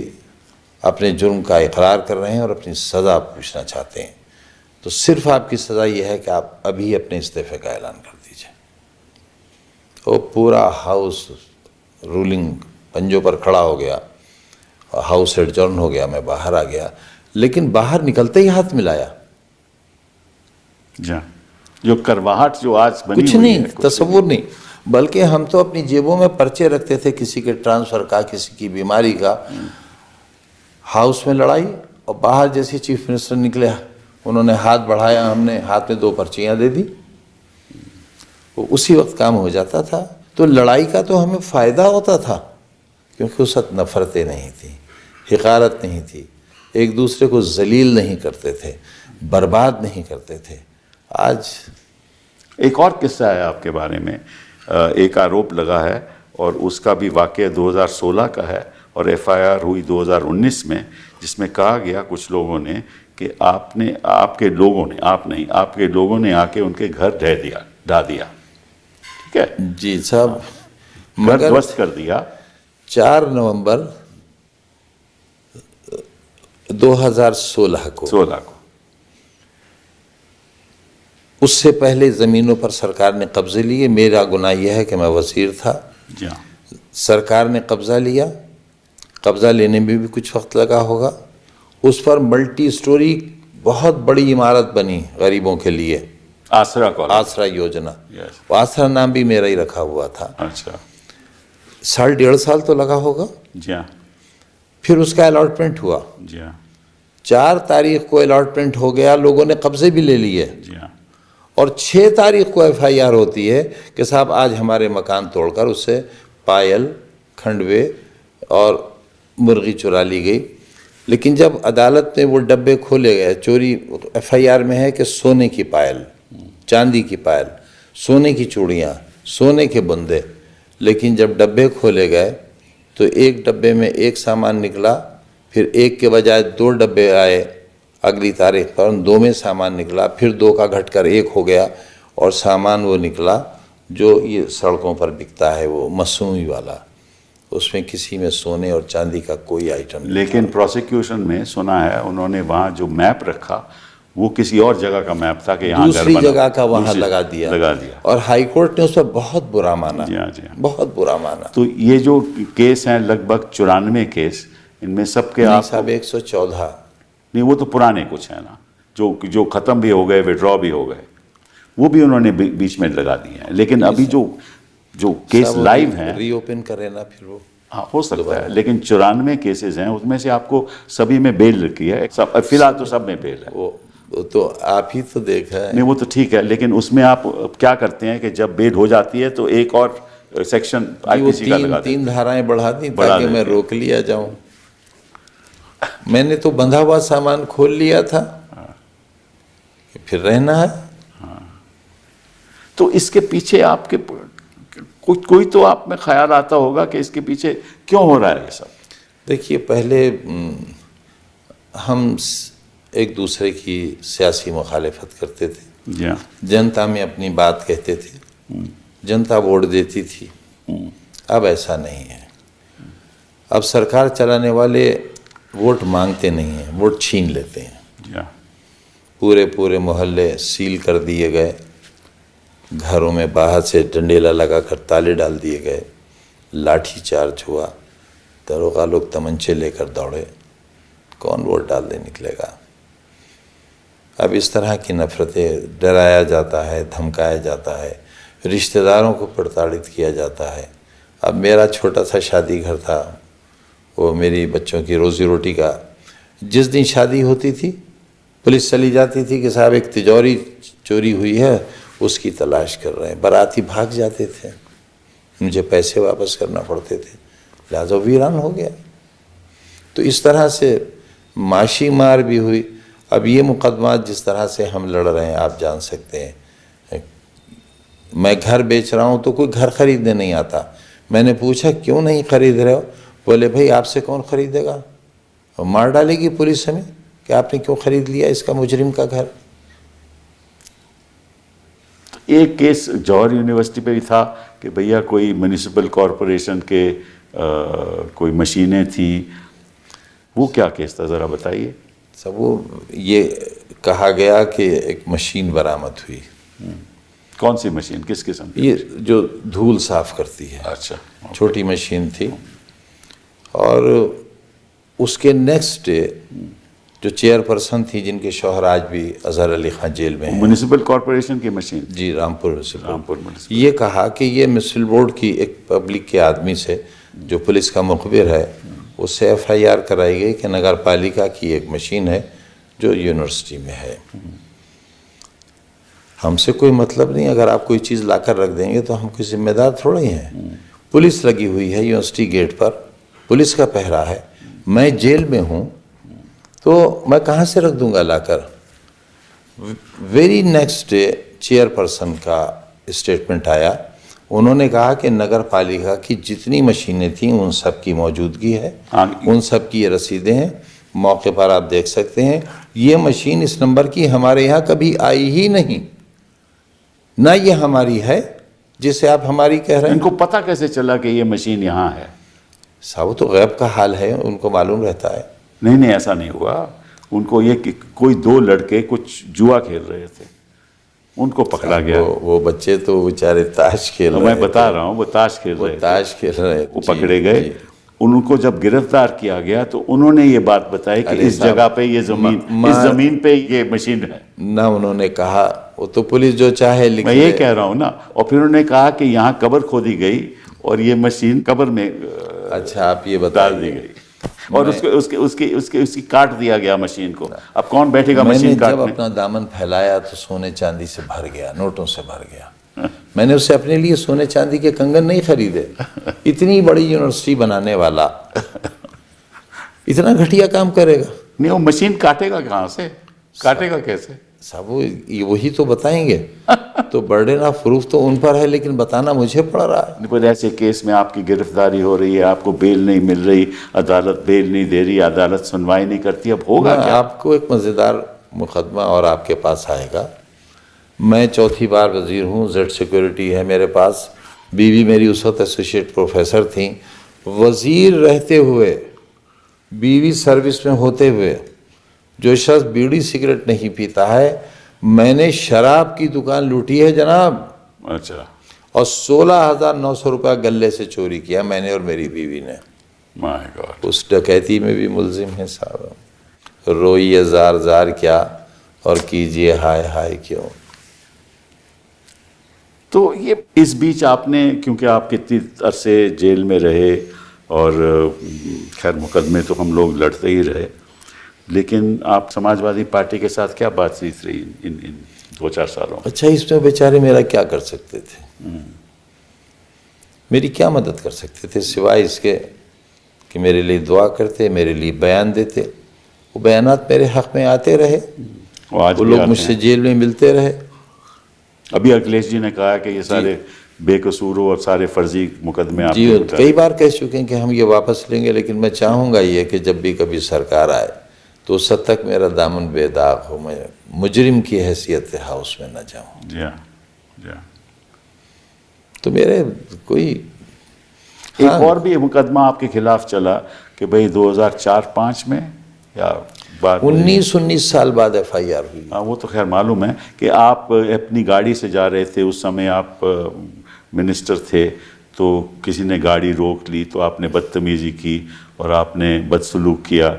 अपने जुर्म का इकरार कर रहे हैं और अपनी सज़ा पूछना चाहते हैं। तो सिर्फ आपकी सज़ा यह है कि आप अभी अपने इस्तीफे का ऐलान कर दीजिए। तो पूरा हाउस रूलिंग पंजों पर खड़ा हो गया, हाउस एडजर्न हो गया, मैं बाहर आ गया। लेकिन बाहर निकलते ही हाथ मिलाया।
जो करवाहट जो आज बनी
कुछ
हुई
नहीं,
है,
तसव्वुर नहीं, बल्कि हम तो अपनी जेबों में पर्चे रखते थे, किसी के ट्रांसफ़र का, किसी की बीमारी का। हाउस में लड़ाई, और बाहर जैसे चीफ मिनिस्टर निकले, उन्होंने हाथ बढ़ाया, हमने हाथ में 2 पर्चियाँ दे दी, वो उसी वक्त काम हो जाता था। तो लड़ाई का तो हमें फ़ायदा होता था, क्योंकि उस वक्त नफ़रतें नहीं थी, हिकारत नहीं थी, एक दूसरे को जलील नहीं करते थे, बर्बाद नहीं करते थे। आज
एक और किस्सा है आपके बारे में, एक आरोप लगा है और उसका भी वाक़या 2016 का है, और एफआईआर हुई 2019 में, जिसमें कहा गया कुछ लोगों ने कि आपके लोगों ने आके उनके घर ढा दिया। ठीक है
जी साहब,
घर ध्वस्त कर दिया।
4 नवंबर 2016 को। उससे पहले ज़मीनों पर सरकार ने कब्जे लिए। मेरा गुनाह यह है कि मैं वज़ीर था। सरकार ने कब्ज़ा लिया, कब्ज़ा लेने में भी कुछ वक्त लगा होगा। उस पर मल्टी स्टोरी बहुत बड़ी इमारत बनी गरीबों के लिए, आसरा योजना। आसरा नाम भी मेरा ही रखा हुआ था।
अच्छा,
1.5 साल तो लगा होगा। फिर उसका अलॉटमेंट हुआ। 4 तारीख को अलॉटमेंट हो गया, लोगों ने कब्जे भी ले लिए, और 6 तारीख को एफआईआर होती है कि साहब आज हमारे मकान तोड़कर उससे पायल, खंडवे और मुर्गी चुरा ली गई। लेकिन जब अदालत में वो डब्बे खोले गए, चोरी एफआईआर में है कि सोने की पायल, चांदी की पायल, सोने की चूड़ियाँ, सोने के बुंदे, लेकिन जब डब्बे खोले गए तो एक डब्बे में एक सामान निकला, फिर एक के बजाय 2 डब्बे आए अगली तारीख पर, 2 में सामान निकला, फिर 2 का घटकर 1 हो गया, और सामान वो निकला जो ये सड़कों पर बिकता है, वो मसनूई वाला। उसमें किसी में सोने और चांदी का कोई आइटम नहीं।
लेकिन प्रोसिक्यूशन में सुना है उन्होंने वहाँ जो मैप रखा वो किसी और जगह का मैप था कि यहाँ
दूसरी जगह का वहाँ लगा दिया, और हाई कोर्ट ने उस पर बहुत बुरा माना। बहुत बुरा माना।
तो ये जो केस हैं लगभग 94 केस, इनमें सबके आप
साहब 114
नहीं, वो तो पुराने कुछ है ना, जो ख़त्म भी हो गए, विड्रॉ भी हो गए, वो भी उन्होंने बीच में लगा दिए हैं। लेकिन अभी जो केस लाइव हैं,
रीओपन करें ना, फिर वो
हाँ हो सकता है। लेकिन 94 केसेस हैं, उसमें से आपको सभी में बेल रखी है, फिलहाल तो सब में बेल है।
वो तो आप ही तो देखा है।
नहीं वो तो ठीक है, लेकिन उसमें आप क्या करते हैं कि जब बेल हो जाती है तो एक और सेक्शन आईपीसी का लगा देते हैं।
3 धाराएं बढ़ा दी ताकि मैं रोक लिया जाऊं। मैंने तो बंधा हुआ सामान खोल लिया था, फिर रहना है।
तो इसके पीछे आपके कोई तो आप में ख्याल आता होगा कि इसके पीछे क्यों हो रहा है ये सब।
देखिए, पहले हम एक दूसरे की सियासी मुखालिफत करते थे, जनता में अपनी बात कहते थे, जनता वोट देती थी, अब ऐसा नहीं है। अब सरकार चलाने वाले वोट मांगते नहीं हैं, वोट छीन लेते हैं।
जी हाँ।
पूरे पूरे मोहल्ले सील कर दिए गए, घरों में बाहर से डंडेला लगाकर ताले डाल दिए गए, लाठी चार्ज हुआ, दरोगा लोग तमंचे लेकर दौड़े, कौन वोट डालने निकलेगा। अब इस तरह की नफरतें, डराया जाता है, धमकाया जाता है, रिश्तेदारों को प्रताड़ित किया जाता है। अब मेरा छोटा सा शादी घर था, वो मेरी बच्चों की रोज़ी रोटी का, जिस दिन शादी होती थी पुलिस चली जाती थी कि साहब एक तिजोरी चोरी हुई है, उसकी तलाश कर रहे हैं। बाराती भाग जाते थे, मुझे पैसे वापस करना पड़ते थे, लिहाजा वीरान हो गया। तो इस तरह से माशी मार भी हुई। अब ये मुकदमा जिस तरह से हम लड़ रहे हैं, आप जान सकते हैं। मैं घर बेच रहा हूँ तो कोई घर खरीदने नहीं आता। मैंने पूछा क्यों नहीं खरीद रहे हो? बोले भाई आपसे कौन खरीदेगा, और मार डालेगी पुलिस हमें कि आपने क्यों खरीद लिया इसका मुजरिम का घर।
एक केस जौहर यूनिवर्सिटी पे भी था कि भैया कोई म्यूनिसिपल कॉरपोरेशन के कोई मशीनें थी, वो क्या केस था ज़रा बताइए।
सब वो ये कहा गया कि एक मशीन बरामद हुई।
कौन सी मशीन, किस किस्म की?
ये जो धूल साफ करती है,
अच्छा,
छोटी मशीन थी। और उसके नेक्स्ट डे जो चेयरपर्सन थी, जिनके शौहर आज भी अजहर अली खान जेल में हैं,
म्यूनिसिपल कॉरपोरेशन की मशीन?
जी, रामपुर म्यूनिसिपल।
रामपुर म्यूनिसिपल।
ये कहा कि ये म्यूनिसिपल बोर्ड की एक पब्लिक के आदमी से, जो पुलिस का मुखबिर है, उससे FIR कराई गई कि नगर पालिका की एक मशीन है जो यूनिवर्सिटी में है। हमसे कोई मतलब नहीं, अगर आप कोई चीज़ लाकर रख देंगे तो हम कोई जिम्मेदार थोड़े ही हैं। पुलिस लगी हुई है यूनिवर्सिटी गेट पर, पुलिस का पहरा है, मैं जेल में हूँ, तो मैं कहाँ से रख दूंगा लाकर। वेरी नेक्स्ट डे चेयरपर्सन का स्टेटमेंट आया। उन्होंने कहा कि नगर पालिका की जितनी मशीनें थीं उन सब की मौजूदगी है, उन सब की ये रसीदें हैं, मौके पर आप देख सकते हैं। ये मशीन इस नंबर की हमारे यहाँ कभी आई ही नहीं, ना ये हमारी है जिसे आप हमारी कह रहे हैं।
इनको पता कैसे चला कि ये मशीन यहाँ है?
साहब तो गैब का हाल है, उनको मालूम रहता है।
नहीं, ऐसा नहीं हुआ। उनको ये कि कोई दो लड़के कुछ जुआ खेल रहे थे, उनको पकड़ा गया।
वो बच्चे तो बेचारे ताश खेल रहे
मैं बता रहा हूँ, वो ताश खेल रहे थे,
ताश खेल रहे,
वो पकड़े गए। उनको जब गिरफ्तार किया गया तो उन्होंने ये बात बताई कि इस जगह पे ये जमीन, इस जमीन पे ये मशीन है
ना। उन्होंने कहा, वो तो पुलिस जो चाहे लिख,
मैं ये कह रहा हूँ ना। और फिर उन्होंने कहा कि यहाँ कब्र खोदी गई और ये मशीन कब्र में
अच्छा आप ये बता
दी गई, और उसकी काट दिया गया मशीन को। अब कौन बैठेगा मशीन काटने?
जब अपना दामन फैलाया तो सोने चांदी से भर गया, नोटों से भर गया। मैंने उससे अपने लिए सोने चांदी के कंगन नहीं खरीदे। इतनी बड़ी यूनिवर्सिटी बनाने वाला इतना घटिया काम करेगा?
नहीं, वो मशीन काटेगा कहाँ से, काटेगा कैसे?
साहब वही तो बताएंगे। तो बर्डन ऑफ प्रूफ तो उन पर है, लेकिन बताना मुझे पड़ रहा है।
पर ऐसे केस में आपकी गिरफ्तारी हो रही है, आपको बेल नहीं मिल रही, अदालत बेल नहीं दे रही, अदालत सुनवाई नहीं करती, अब होगा क्या?
आपको एक मज़ेदार मुकदमा और आपके पास आएगा। मैं चौथी बार वज़ीर हूँ, जेड सिक्योरिटी है मेरे पास। बीवी मेरी उस वक्त एसोसिएट प्रोफेसर थी। वज़ीर रहते हुए, बीवी सर्विस में होते हुए, जो शख्स बीड़ी सिगरेट नहीं पीता है, मैंने शराब की दुकान लूटी है जनाब।
अच्छा।
और 16,900 रुपया गले से चोरी किया मैंने और मेरी बीवी ने।
My God.
उस डकैती में भी मुलजिम है साहब। रोइए जार जार क्या और कीजिए हाय हाय क्यों।
तो ये इस बीच आपने, क्योंकि आप कितनी अरसे जेल में रहे और खैर मुकदमे तो हम लोग लड़ते ही रहे, लेकिन आप समाजवादी पार्टी के साथ क्या बातचीत रही इन 2-4 सालों में?
अच्छा, इसमें बेचारे मेरा क्या कर सकते थे? मेरी क्या मदद कर सकते थे सिवाय इसके कि मेरे लिए दुआ करते, मेरे लिए बयान देते। वो बयानात मेरे हक़ में आते रहे, वो लोग मुझसे जेल में मिलते रहे।
अभी अखिलेश जी ने कहा कि ये सारे बेकसूर और सारे फर्जी मुकदमे आप
जी कई बार कह चुके हैं कि हम ये वापस लेंगे, लेकिन मैं चाहूँगा ये कि जब भी कभी सरकार आए तो उस हद तक मेरा दामन बेदाग हो, मैं मुजरिम की हैसियत से हाउस में न जाऊँ।
जी हाँ, जी हाँ।
तो मेरे कोई
एक और भी मुकदमा आपके खिलाफ चला कि भाई 2004-5 में या बाद
19 साल बाद FIR हुई।
हाँ, वो तो खैर मालूम है कि आप अपनी गाड़ी से जा रहे थे, उस समय आप मिनिस्टर थे, तो किसी ने गाड़ी रोक ली तो आपने बदतमीजी की और आपने बदसलूक किया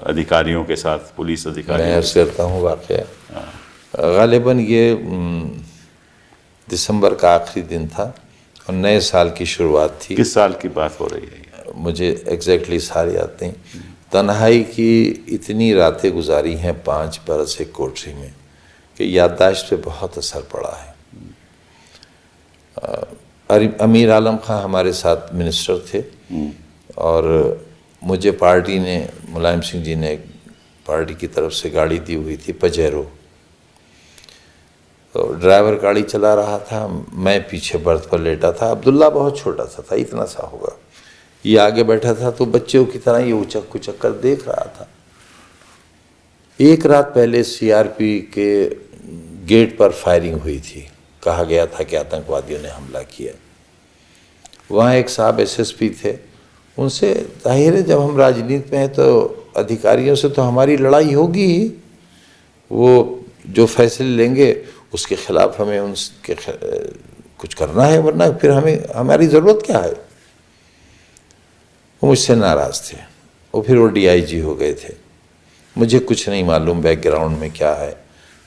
अधिकारियों के साथ, पुलिस अधिकारियों।
मैं अर्ज करता हूँ वाक़या गालिबन ये दिसंबर का आखिरी दिन था और नए साल की शुरुआत थी।
किस साल की बात हो रही है?
मुझे एग्जैक्टली सारी याद नहीं। तन्हाई की इतनी रातें गुजारी हैं 5 बरस एक कोठरी में कि याददाश्त पे बहुत असर पड़ा है। अमीर आलम खां हमारे साथ मिनिस्टर थे और मुझे पार्टी ने, मुलायम सिंह जी ने पार्टी की तरफ से गाड़ी दी हुई थी पजेरो। तो ड्राइवर गाड़ी चला रहा था, मैं पीछे बर्थ पर लेटा था। अब्दुल्ला बहुत छोटा सा था, इतना सा होगा, ये आगे बैठा था, तो बच्चों की तरह ये उचक कुचक कर देख रहा था। एक रात पहले CRP के गेट पर फायरिंग हुई थी, कहा गया था कि आतंकवादियों ने हमला किया। वहाँ एक साहब SSP थे, उनसे जाहिर है जब हम राजनीति में हैं तो अधिकारियों से तो हमारी लड़ाई होगी ही, वो जो फैसले लेंगे उसके खिलाफ हमें उनके कुछ करना है, वरना फिर हमारी ज़रूरत क्या है। वो मुझसे नाराज़ थे, वो फिर वो DIG हो गए थे। मुझे कुछ नहीं मालूम बैकग्राउंड में क्या है।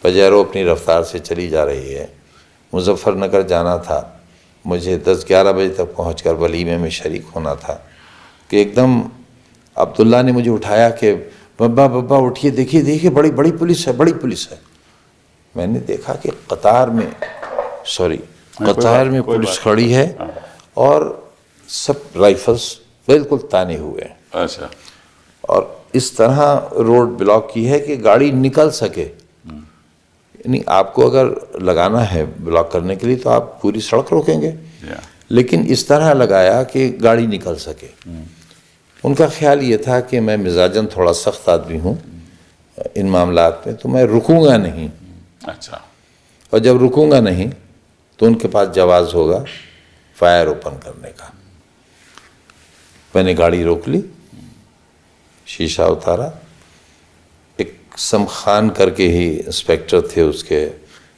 पजेरो अपनी रफ्तार से चली जा रही है, मुजफ्फरनगर जाना था, मुझे 10-11 बजे तक पहुंचकर वलीमे में शरीक होना था कि एकदम अब्दुल्ला ने मुझे उठाया कि बब्बा उठिए, देखिए देखिए बड़ी बड़ी पुलिस है, बड़ी पुलिस है। मैंने देखा कि कतार में पुलिस खड़ी है और सब राइफल्स बिल्कुल ताने हुए हैं।
अच्छा।
और इस तरह रोड ब्लॉक की है कि गाड़ी निकल सके। यानी आपको अगर लगाना है ब्लॉक करने के लिए तो आप पूरी सड़क रोकेंगे, लेकिन इस तरह लगाया कि गाड़ी निकल सके। उनका ख्याल ये था कि मैं मिजाजन थोड़ा सख्त आदमी हूँ इन मामलात में, तो मैं रुकूंगा नहीं।
अच्छा।
और जब रुकूंगा नहीं तो उनके पास जवाज़ होगा फायर ओपन करने का। मैंने गाड़ी रोक ली, शीशा उतारा, एक सम खान करके ही इंस्पेक्टर थे उसके,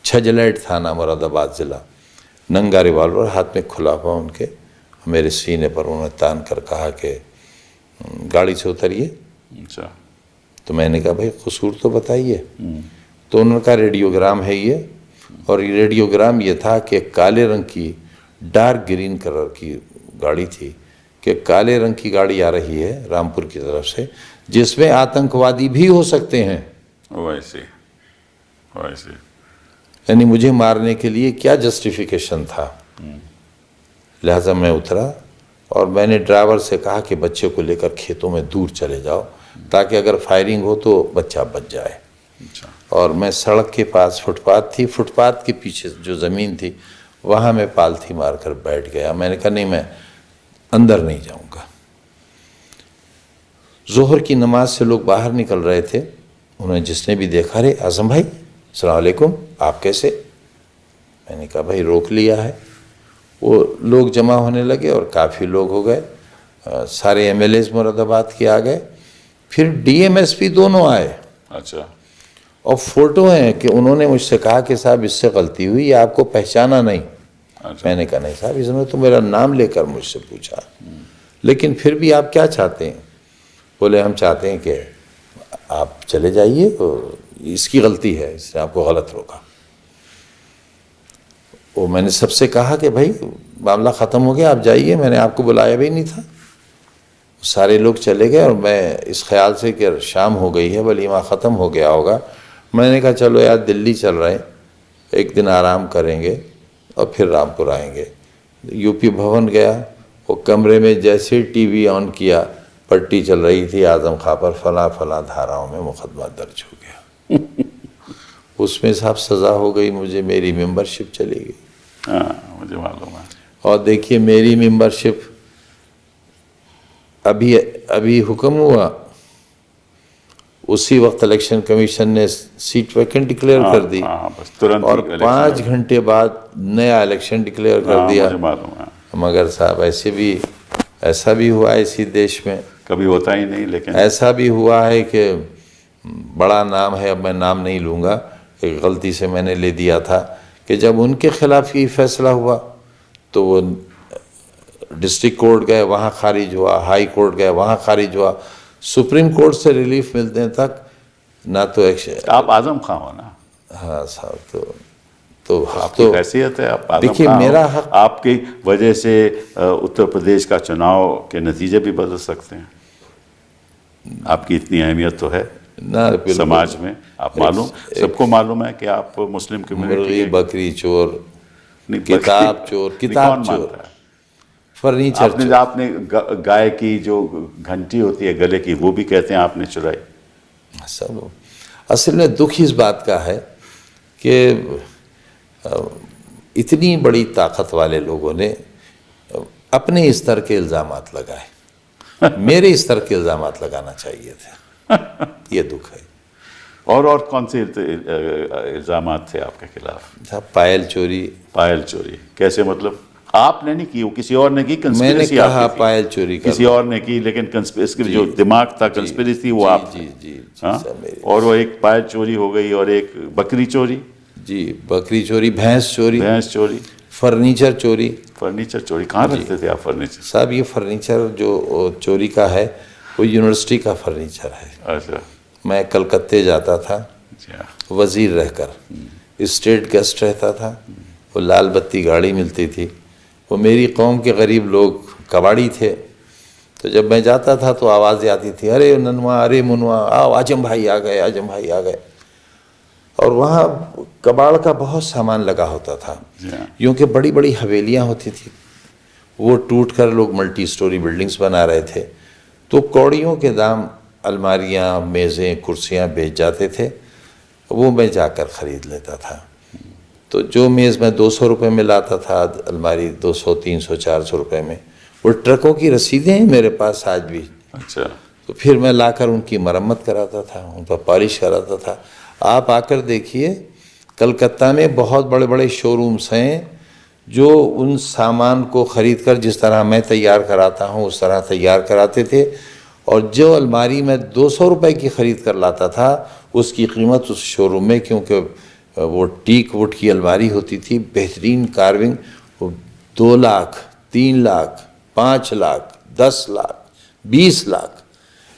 छजलैट थाना मुरादाबाद ज़िला, नंगा रिवाल्वर हाथ में खुला हुआ उनके, मेरे सीने पर उन्होंने तान कर कहा कि गाड़ी से उतरिए।
अच्छा।
तो मैंने कहा भाई कसूर तो बताइए। तो उन्होंने कहा रेडियोग्राम है ये, और रेडियोग्राम ये था कि काले रंग की डार्क ग्रीन कलर की गाड़ी थी, कि काले रंग की गाड़ी आ रही है रामपुर की तरफ से, जिसमें आतंकवादी भी हो सकते हैं।
वैसे
यानी मुझे मारने के लिए क्या जस्टिफिकेशन था। लिहाजा मैं उतरा और मैंने ड्राइवर से कहा कि बच्चे को लेकर खेतों में दूर चले जाओ ताकि अगर फायरिंग हो तो बच्चा बच जाए।
अच्छा।
और मैं सड़क के पास फुटपाथ थी, फुटपाथ के पीछे जो ज़मीन थी वहाँ मैं पालथी मारकर बैठ गया। मैंने कहा नहीं, मैं अंदर नहीं जाऊँगा। ज़ोहर की नमाज से लोग बाहर निकल रहे थे, उन्हें जिसने भी देखा, अरे आज़म भाई अस्सलाम वालेकुम, आप कैसे? मैंने कहा भाई रोक लिया है। वो लोग जमा होने लगे और काफ़ी लोग हो गए, सारे MLAs मुरादाबाद के आ गए, फिर DM SP दोनों आए।
अच्छा।
और फ़ोटो हैं कि उन्होंने मुझसे कहा कि साहब इससे गलती हुई, आपको पहचाना नहीं।
अच्छा।
मैंने कहा नहीं साहब, इसने तो मेरा नाम लेकर मुझसे पूछा, लेकिन फिर भी आप क्या चाहते हैं? बोले हम चाहते हैं कि आप चले जाइए, तो इसकी गलती है, इसने आपको गलत रोका। वो मैंने सबसे कहा कि भाई मामला ख़त्म हो गया, आप जाइए, मैंने आपको बुलाया भी नहीं था। सारे लोग चले गए और मैं इस ख्याल से कि शाम हो गई है, वलीमा ख़त्म हो गया होगा, मैंने कहा चलो यार दिल्ली चल रहे हैं, एक दिन आराम करेंगे और फिर रामपुर आएंगे। UP भवन गया, वो कमरे में जैसे TV ऑन किया, पट्टी चल रही थी आज़म खां पर, फला धाराओं में मुकदमा दर्ज हो गया। उसमें साहब सज़ा हो गई मुझे, मेरी मेंबरशिप चली गई।
हाँ, मुझे मालूम है।
और देखिए मेरी मेंबरशिप अभी हुक्म हुआ, उसी वक्त इलेक्शन कमीशन ने सीट वैकेंट डिक्लेयर कर दी।
बस तुरंत
और 5 घंटे बाद नया इलेक्शन डिक्लेयर कर दिया।
मुझे मालूम है।
मगर साहब ऐसे भी ऐसा भी हुआ है इसी देश में,
कभी होता ही नहीं, लेकिन
ऐसा भी हुआ है कि बड़ा नाम है, अब मैं नाम नहीं लूँगा, एक गलती से मैंने ले दिया था, कि जब उनके खिलाफ ये फैसला हुआ तो वो डिस्ट्रिक्ट कोर्ट गए, वहाँ खारिज हुआ, हाई कोर्ट गए, वहाँ खारिज हुआ, सुप्रीम कोर्ट से रिलीफ मिलने तक ना तो एक्शन।
आप आजम खां हो ना?
हाँ साहब, तो
आपकी हैसियत है, आप आजम
देखिए
खां हो।
मेरा हक,
आपकी वजह से उत्तर प्रदेश का चुनाव के नतीजे भी बदल सकते हैं। आपकी इतनी अहमियत तो है
ना बिल्कुल।
समाज में, आप मालूम, सबको मालूम है कि आप मुस्लिम कम्युनिटी
मुर्गी, बकरी चोर,
नहीं,
किताब चोर, किताब
कौन
चोर,
मानता है?
फर्नीचर
आपने
चोर।
आपने गाय की जो घंटी होती है गले की, वो भी कहते हैं आपने चुराई।
सब असल में दुख इस बात का है कि इतनी बड़ी ताकत वाले लोगों ने अपने स्तर के इल्ज़ामात लगाए, मेरे स्तर के इल्ज़ामात लगाना चाहिए थे। ये दुख है।
और कौन से इल्जामात थे आपके खिलाफ?
साहब पायल चोरी,
पायल चोरी कैसे, मतलब आपने नहीं की, वो किसी और ने की?
मैंने
कंस्पिरेसी
कहा
आपकी थी?
पायल चोरी कर
किसी और ने की, लेकिन कंस्पिरेसी जो दिमाग था, कंस्पिरेसी वो
जी,
आप
जी, जी, जी,
हाँ?
सब मेरी।
और वो एक पायल चोरी हो गई, और एक बकरी चोरी,
जी, बकरी चोरी, भैंस चोरी,
भैंस चोरी,
फर्नीचर चोरी।
फर्नीचर चोरी। कहाँ रखते थे आप फर्नीचर?
साहब ये फर्नीचर जो चोरी का है वो यूनिवर्सिटी का फर्नीचर है।
अच्छा,
मैं कलकत्ते जाता था
अच्छा,
वजीर रहकर, स्टेट गेस्ट रहता था, वो लाल बत्ती गाड़ी मिलती थी, वो मेरी कौम के गरीब लोग कबाड़ी थे, तो जब मैं जाता था तो आवाज़ें आती थी, अरे ननवा, अरे मुनवा, आओ आजम भाई आ गए, आजम भाई आ गए। और वहाँ कबाड़ का बहुत सामान लगा होता था, यूँ कि बड़ी बड़ी हवेलियाँ होती थी, वो टूट कर लोग मल्टी स्टोरी बिल्डिंग्स बना रहे थे, तो कौड़ियों के दाम अलमारियाँ, मेज़ें, कुर्सियाँ बेच जाते थे, वो मैं जाकर ख़रीद लेता था। तो जो मेज़ मैं 200 रुपये में लाता था, अलमारी 200, 300, 400 रुपये में, वो ट्रकों की रसीदें हैं मेरे पास आज भी।
अच्छा,
तो फिर मैं लाकर उनकी मरम्मत कराता था, उन पर पॉलिश कराता था। आप आकर देखिए, कलकत्ता में बहुत बड़े बड़े शोरूम्स हैं जो उन सामान को ख़रीद कर जिस तरह मैं तैयार कराता हूँ उस तरह तैयार कराते थे, और जो अलमारी मैं 200 रुपये की ख़रीद कर लाता था उसकी कीमत उस शोरूम में, क्योंकि वो टीक वुड की अलमारी होती थी, बेहतरीन कार्विंग, वो 2 लाख, 3 लाख, 5 लाख, 10 लाख, 20 लाख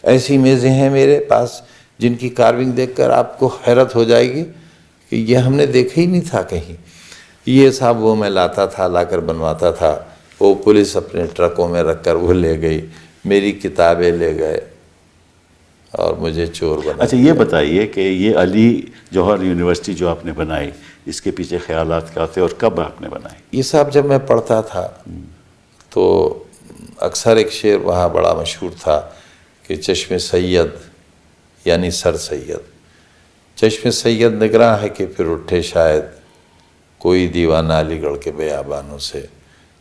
ऐसी मेज़ें हैं मेरे पास जिनकी कार्विंग देखकर आपको हैरत हो जाएगी कि ये हमने देखा ही नहीं था कहीं। ये साहब वो मैं लाता था, लाकर बनवाता था, वो पुलिस अपने ट्रकों में रखकर वो ले गई, मेरी किताबें ले गए और मुझे चोर बना।
अच्छा, ये बताइए कि ये अली जौहर यूनिवर्सिटी जो आपने बनाई, इसके पीछे ख्यालात क्या थे और कब आपने बनाई?
ये साहब जब मैं पढ़ता था तो अक्सर एक शेर वहाँ बड़ा मशहूर था कि चश्मे सैयद यानी सर सैयद, चश्मे सैयद निगरां है कि फिर उठे शायद कोई दीवाना अलीगढ़ के बेयाबानों से।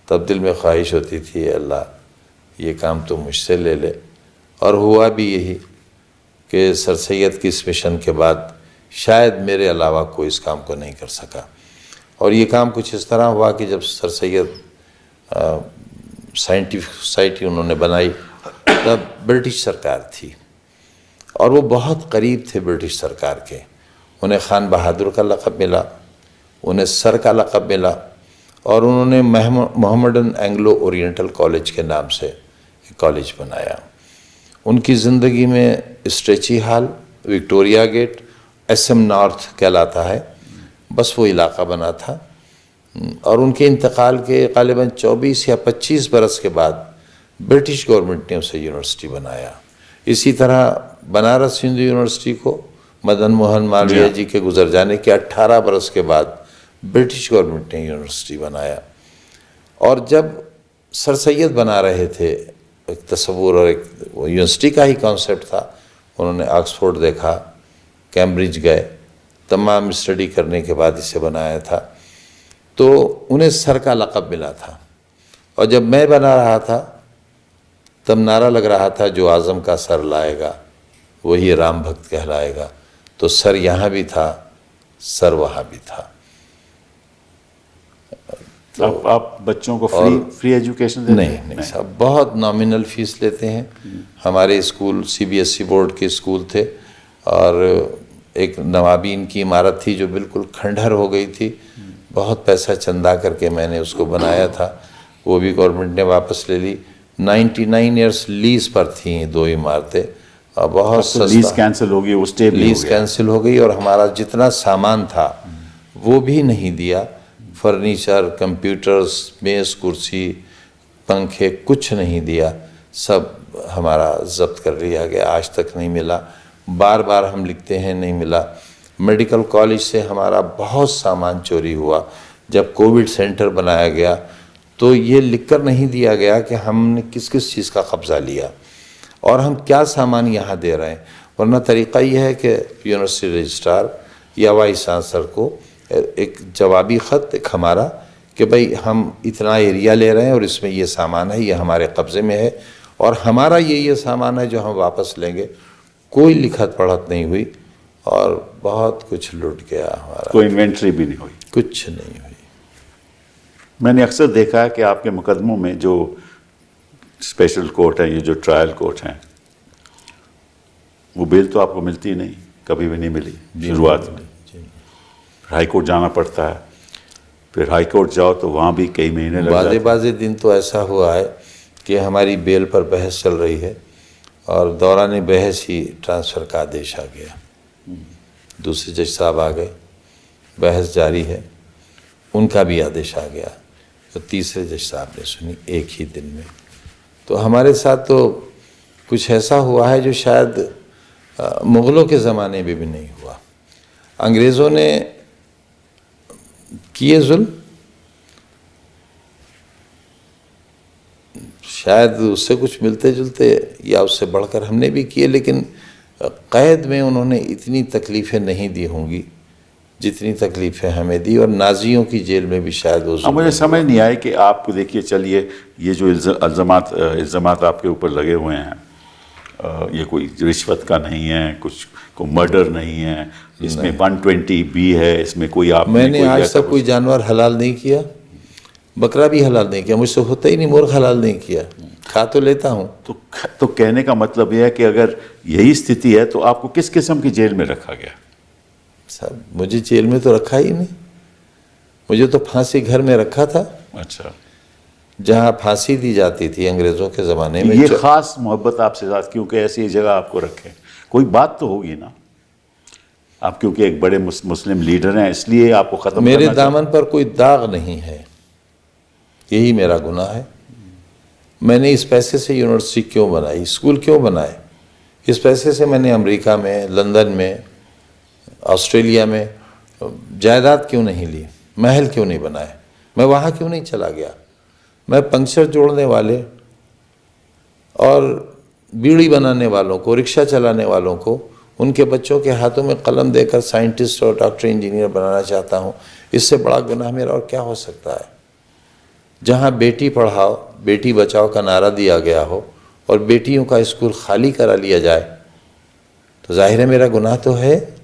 तब दिल में ख्वाहिश होती थी, अल्लाह ये काम तो मुझसे ले ले, और हुआ भी यही कि सर सैयद की इस मिशन के बाद शायद मेरे अलावा कोई इस काम को नहीं कर सका। और ये काम कुछ इस तरह हुआ कि जब सर सैयद साइंटिफिक सोसाइटी उन्होंने बनाई तब ब्रिटिश सरकार थी, और वो बहुत करीब थे ब्रिटिश सरकार के। उन्हें खान बहादुर का लक़ब मिला, उन्हें सर का लक़ब मिला, और उन्होंने मोहम्मडन एंग्लो ओरिएंटल कॉलेज के नाम से एक कॉलेज बनाया। उनकी ज़िंदगी में Strachey Hall, Victoria Gate, SM north कहलाता है, बस वो इलाका बना था। और उनके इंतकाल के ग़ालिबन 24 या 25 बरस के बाद ब्रिटिश गवर्नमेंट ने उसे यूनिवर्सिटी बनाया। इसी तरह बनारस हिंदू यूनिवर्सिटी को मदन मोहन मालवीय जी के गुजर जाने के 18 बरस के बाद ब्रिटिश गवर्नमेंट ने यूनिवर्सिटी बनाया। और जब सर सैयद बना रहे थे, एक तस्वुर और एक यूनिवर्सिटी का ही कॉन्सेप्ट था, उन्होंने ऑक्सफोर्ड देखा, कैम्ब्रिज गए, तमाम स्टडी करने के बाद इसे बनाया था, तो उन्हें सर का लक़ब मिला था। और जब मैं बना रहा था तब नारा लग रहा था, जो आज़म का सर लाएगा वही राम भक्त कहलाएगा। तो सर यहाँ भी था, सर वहाँ भी था।
आप बच्चों को फ्री एजुकेशन देते
नहीं
हैं?
नहीं साहब, बहुत नॉमिनल फीस लेते हैं। हमारे स्कूल सीबीएसई बोर्ड के स्कूल थे, और एक नवाबीन की इमारत थी जो बिल्कुल खंडहर हो गई थी। बहुत पैसा चंदा करके मैंने उसको बनाया था, वो भी गवर्नमेंट ने वापस ले ली। 99 ईयर्स लीज पर थी दो इमारतें, और बहुत
तो लीज कैंसिल हो गई, वो स्टे भी हो
लीज
गया।
कैंसिल हो गई, और हमारा जितना सामान था वो भी नहीं दिया। फर्नीचर, कंप्यूटर्स, मेज़, कुर्सी, पंखे, कुछ नहीं दिया। सब हमारा जब्त कर लिया गया, आज तक नहीं मिला। बार बार हम लिखते हैं, नहीं मिला। मेडिकल कॉलेज से हमारा बहुत सामान चोरी हुआ। जब कोविड सेंटर बनाया गया तो ये लिखकर नहीं दिया गया कि हमने किस किस चीज़ का कब्ज़ा लिया और हम क्या सामान यहाँ दे रहे हैं। वरना तरीक़ा ये है कि यूनिवर्सिटी रजिस्ट्रार या वाइस चांसलर को एक जवाबी ख़त, एक हमारा, कि भाई हम इतना एरिया ले रहे हैं और इसमें ये सामान है, ये हमारे कब्ज़े में है, और हमारा ये सामान है जो हम वापस लेंगे। कोई लिखत पढ़त नहीं हुई और बहुत कुछ लूट गया हमारा।
कोई इन्वेंट्री भी नहीं हुई?
कुछ नहीं हुई।
मैंने अक्सर देखा है कि आपके मुकदमों में जो स्पेशल कोर्ट है, ये जो ट्रायल कोर्ट हैं, वो बेल तो आपको मिलती नहीं, कभी भी नहीं मिली शुरुआत में। हाई कोर्ट जाना पड़ता है, फिर हाई कोर्ट जाओ तो वहाँ भी कई महीने लग जाते हैं।
बाज़े दिन तो ऐसा हुआ है कि हमारी बेल पर बहस चल रही है और दौरान बहस ही ट्रांसफ़र का आदेश आ गया। दूसरे जज साहब आ गए, बहस जारी है, उनका भी आदेश आ गया, तो तीसरे जज साहब ने सुनी एक ही दिन में। तो हमारे साथ तो कुछ ऐसा हुआ है जो शायद मुग़लों के ज़माने में भी नहीं हुआ। अंग्रेज़ों ने किए जुल्म, शायद उससे कुछ मिलते जुलते या उससे बढ़कर हमने भी किए, लेकिन कैद में उन्होंने इतनी तकलीफ़ें नहीं दी होंगी जितनी तकलीफ़ें हमें दी, और नाजियों की जेल में भी शायद वो।
मुझे समझ नहीं आया कि आपको, देखिए, चलिए, ये जो इल्ज़ामात आपके ऊपर लगे हुए हैं, ये कोई रिश्वत का नहीं है, कुछ को मर्डर नहीं है, इसमें 120B है, इसमें कोई
मैंने आज तक कोई जानवर हलाल नहीं किया, बकरा भी हलाल नहीं किया, मुझसे होता ही नहीं, मुर्ग हलाल नहीं किया, खा तो लेता हूँ।
तो कहने का मतलब यह है कि अगर यही स्थिति है तो आपको किस किस्म की जेल में रखा गया?
साहब, मुझे जेल में तो रखा ही नहीं, मुझे तो फांसी घर में रखा था।
अच्छा,
जहाँ फांसी दी जाती थी अंग्रेज़ों के ज़माने में।
ये ख़ास मोहब्बत आपसे साथ क्योंकि ऐसी जगह आपको रखे, कोई बात तो होगी ना? आप क्योंकि एक बड़े मुस्लिम लीडर हैं, इसलिए आपको ख़त्म करना
मेरे दामन पर कोई दाग नहीं है, यही मेरा गुनाह है। मैंने इस पैसे से यूनिवर्सिटी क्यों बनाई, स्कूल क्यों बनाए? इस पैसे से मैंने अमेरिका में, लंदन में, ऑस्ट्रेलिया में जायदाद क्यों नहीं ली, महल क्यों नहीं बनाए, मैं वहाँ क्यों नहीं चला गया? मैं पंक्चर जोड़ने वाले और बीड़ी बनाने वालों को, रिक्शा चलाने वालों को, उनके बच्चों के हाथों में कलम देकर साइंटिस्ट और डॉक्टर, इंजीनियर बनाना चाहता हूँ। इससे बड़ा गुनाह मेरा और क्या हो सकता है? जहाँ बेटी पढ़ाओ, बेटी बचाओ का नारा दिया गया हो और बेटियों का स्कूल खाली करा लिया जाए, तो जाहिर है मेरा गुनाह तो है।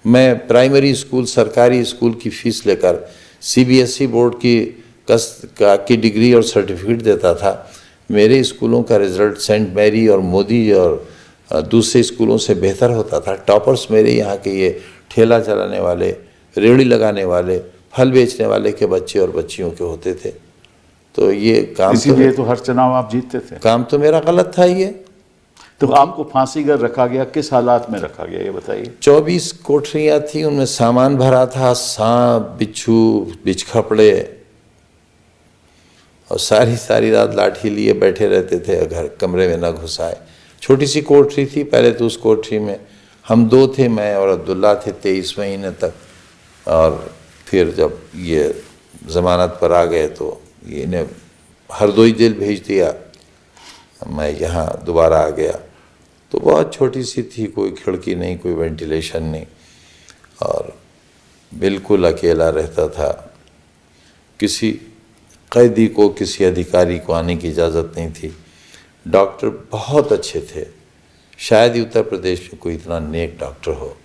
मैं प्राइमरी स्कूल, सरकारी स्कूल की फ़ीस लेकर सीबीएसई बोर्ड की डिग्री और सर्टिफिकेट देता था। मेरे स्कूलों का रिज़ल्ट सेंट मैरी और मोदी और दूसरे स्कूलों से बेहतर होता था। टॉपर्स मेरे यहाँ के ये ठेला चलाने वाले, रेहड़ी लगाने वाले, फल बेचने वाले के बच्चे और बच्चियों के होते थे। तो ये काम,
इसीलिए तो हर चुनाव आप जीतते थे।
काम तो मेरा गलत था ये।
तो आपको फांसी घर रखा गया, किस हालात में रखा गया ये बताइए?
24 कोठरियाँ थी, उनमें सामान भरा था, सांप, बिच्छू, बिच्छखपड़े, और सारी रात लाठी लिए बैठे रहते थे, घर कमरे में न घुसाए। छोटी सी कोठरी थी पहले तो, उस कोठरी में हम दो थे, मैं और अब्दुल्ला थे 23 महीने तक, और फिर जब ये ज़मानत पर आ गए तो इन्हें हरदोई जेल भेज दिया, मैं यहाँ दोबारा आ गया। तो बहुत छोटी सी थी, कोई खिड़की नहीं, कोई वेंटिलेशन नहीं, और बिल्कुल अकेला रहता था। किसी कैदी को, किसी अधिकारी को आने की इजाज़त नहीं थी। डॉक्टर बहुत अच्छे थे, शायद ही उत्तर प्रदेश में कोई इतना नेक डॉक्टर हो,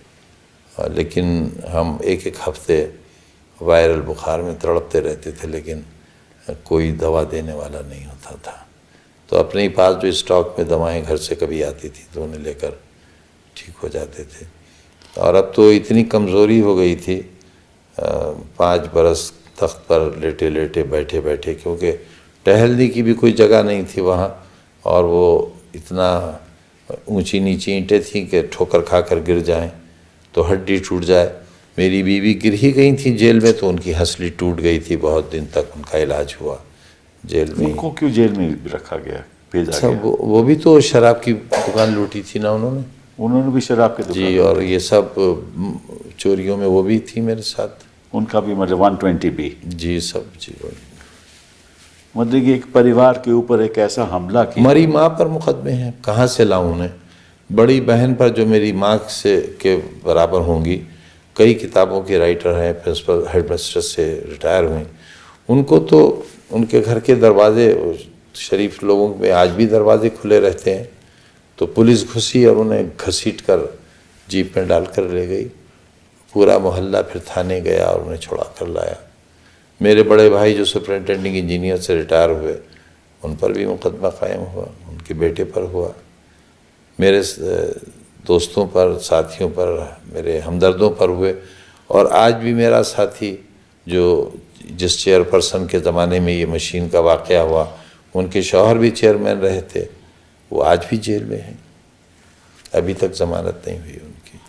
लेकिन हम एक हफ्ते वायरल बुखार में तड़पते रहते थे, लेकिन कोई दवा देने वाला नहीं होता था। तो अपने ही पास जो स्टॉक में दवाएं घर से कभी आती थी तो उन्हें लेकर ठीक हो जाते थे। और अब तो इतनी कमज़ोरी हो गई थी, 5 बरस तख्त पर लेटे लेटे बैठे बैठे, क्योंकि टहलने की भी कोई जगह नहीं थी वहाँ, और वो इतना ऊंची नीची ईंटें थीं कि ठोकर खाकर गिर जाएं तो हड्डी टूट जाए। मेरी बीवी गिर ही गई थी जेल में, तो उनकी हंसली टूट गई थी, बहुत दिन तक उनका इलाज हुआ जेल में।
उनको क्यों जेल में रखा गया, भेजा
सब
गया?
वो भी तो शराब की दुकान लूटी थी ना उन्होंने।
उन्होंने भी शराब के दुकान?
जी, और ये सब चोरियों में वो भी थी मेरे साथ।
उनका भी मतलब 120B?
जी, सब जी।
मतलब कि एक परिवार के ऊपर एक ऐसा हमला किया।
मरी माँ पर मुकदमे हैं, कहाँ से लाऊं उन्हें? बड़ी बहन पर, जो मेरी माँ से के बराबर होंगी, कई किताबों के राइटर हैं, प्रिंसिपल हेडमिस्ट्रेस से रिटायर हुई, उनको तो उनके घर के दरवाजे, शरीफ लोगों में आज भी दरवाजे खुले रहते हैं, तो पुलिस घुसी और उन्हें घसीट कर जीप में डालकर ले गई। पूरा मोहल्ला फिर थाने गया और उन्हें छुड़ा कर लाया। मेरे बड़े भाई जो सुपरिटेंडिंग इंजीनियर से रिटायर हुए, उन पर भी मुकदमा कायम हुआ, उनके बेटे पर हुआ, मेरे दोस्तों पर, साथियों पर, मेरे हमदर्दों पर हुए। और आज भी मेरा साथी जो जिस चेयरपर्सन के ज़माने में ये मशीन का वाक़या हुआ, उनके शौहर भी चेयरमैन रहे थे, वो आज भी जेल में हैं, अभी तक ज़मानत नहीं हुई उनकी।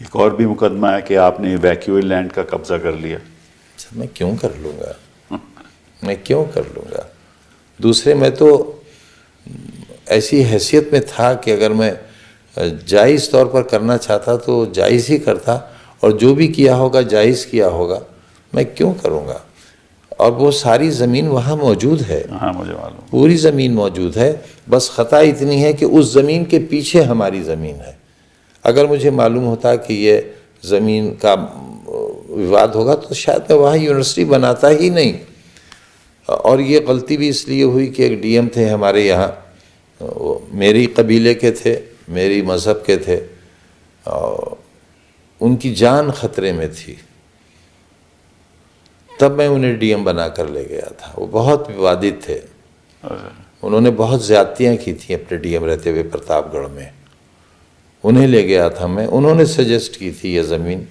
एक और भी मुकदमा है कि आपने वैक्यूअल लैंड का कब्जा कर लिया।
अच्छा, मैं क्यों कर लूँगा, मैं क्यों कर लूँगा? दूसरे, मैं तो ऐसी हैसियत में था कि अगर मैं जायज़ तौर पर करना चाहता तो जायज़ ही करता, और जो भी किया होगा जायज़ किया होगा, मैं क्यों करूँगा? और वो सारी ज़मीन वहाँ मौजूद है।
हाँ, मुझे मालूम,
पूरी ज़मीन मौजूद है, बस ख़ता इतनी है कि उस ज़मीन के पीछे हमारी ज़मीन है। अगर मुझे मालूम होता कि ये ज़मीन का विवाद होगा तो शायद मैं वहाँ यूनिवर्सिटी बनाता ही नहीं। और ये गलती भी इसलिए हुई कि एक डीएम थे हमारे यहाँ, मेरी कबीले के थे, मेरी मज़हब के थे, और उनकी जान ख़तरे में थी, तब मैं उन्हें डीएम बना कर ले गया था। वो बहुत विवादित थे, उन्होंने बहुत ज़्यादतियाँ की थी अपने डीएम रहते हुए प्रतापगढ़ में। उन्हें ले गया था मैं, उन्होंने सजेस्ट की थी ये ज़मीन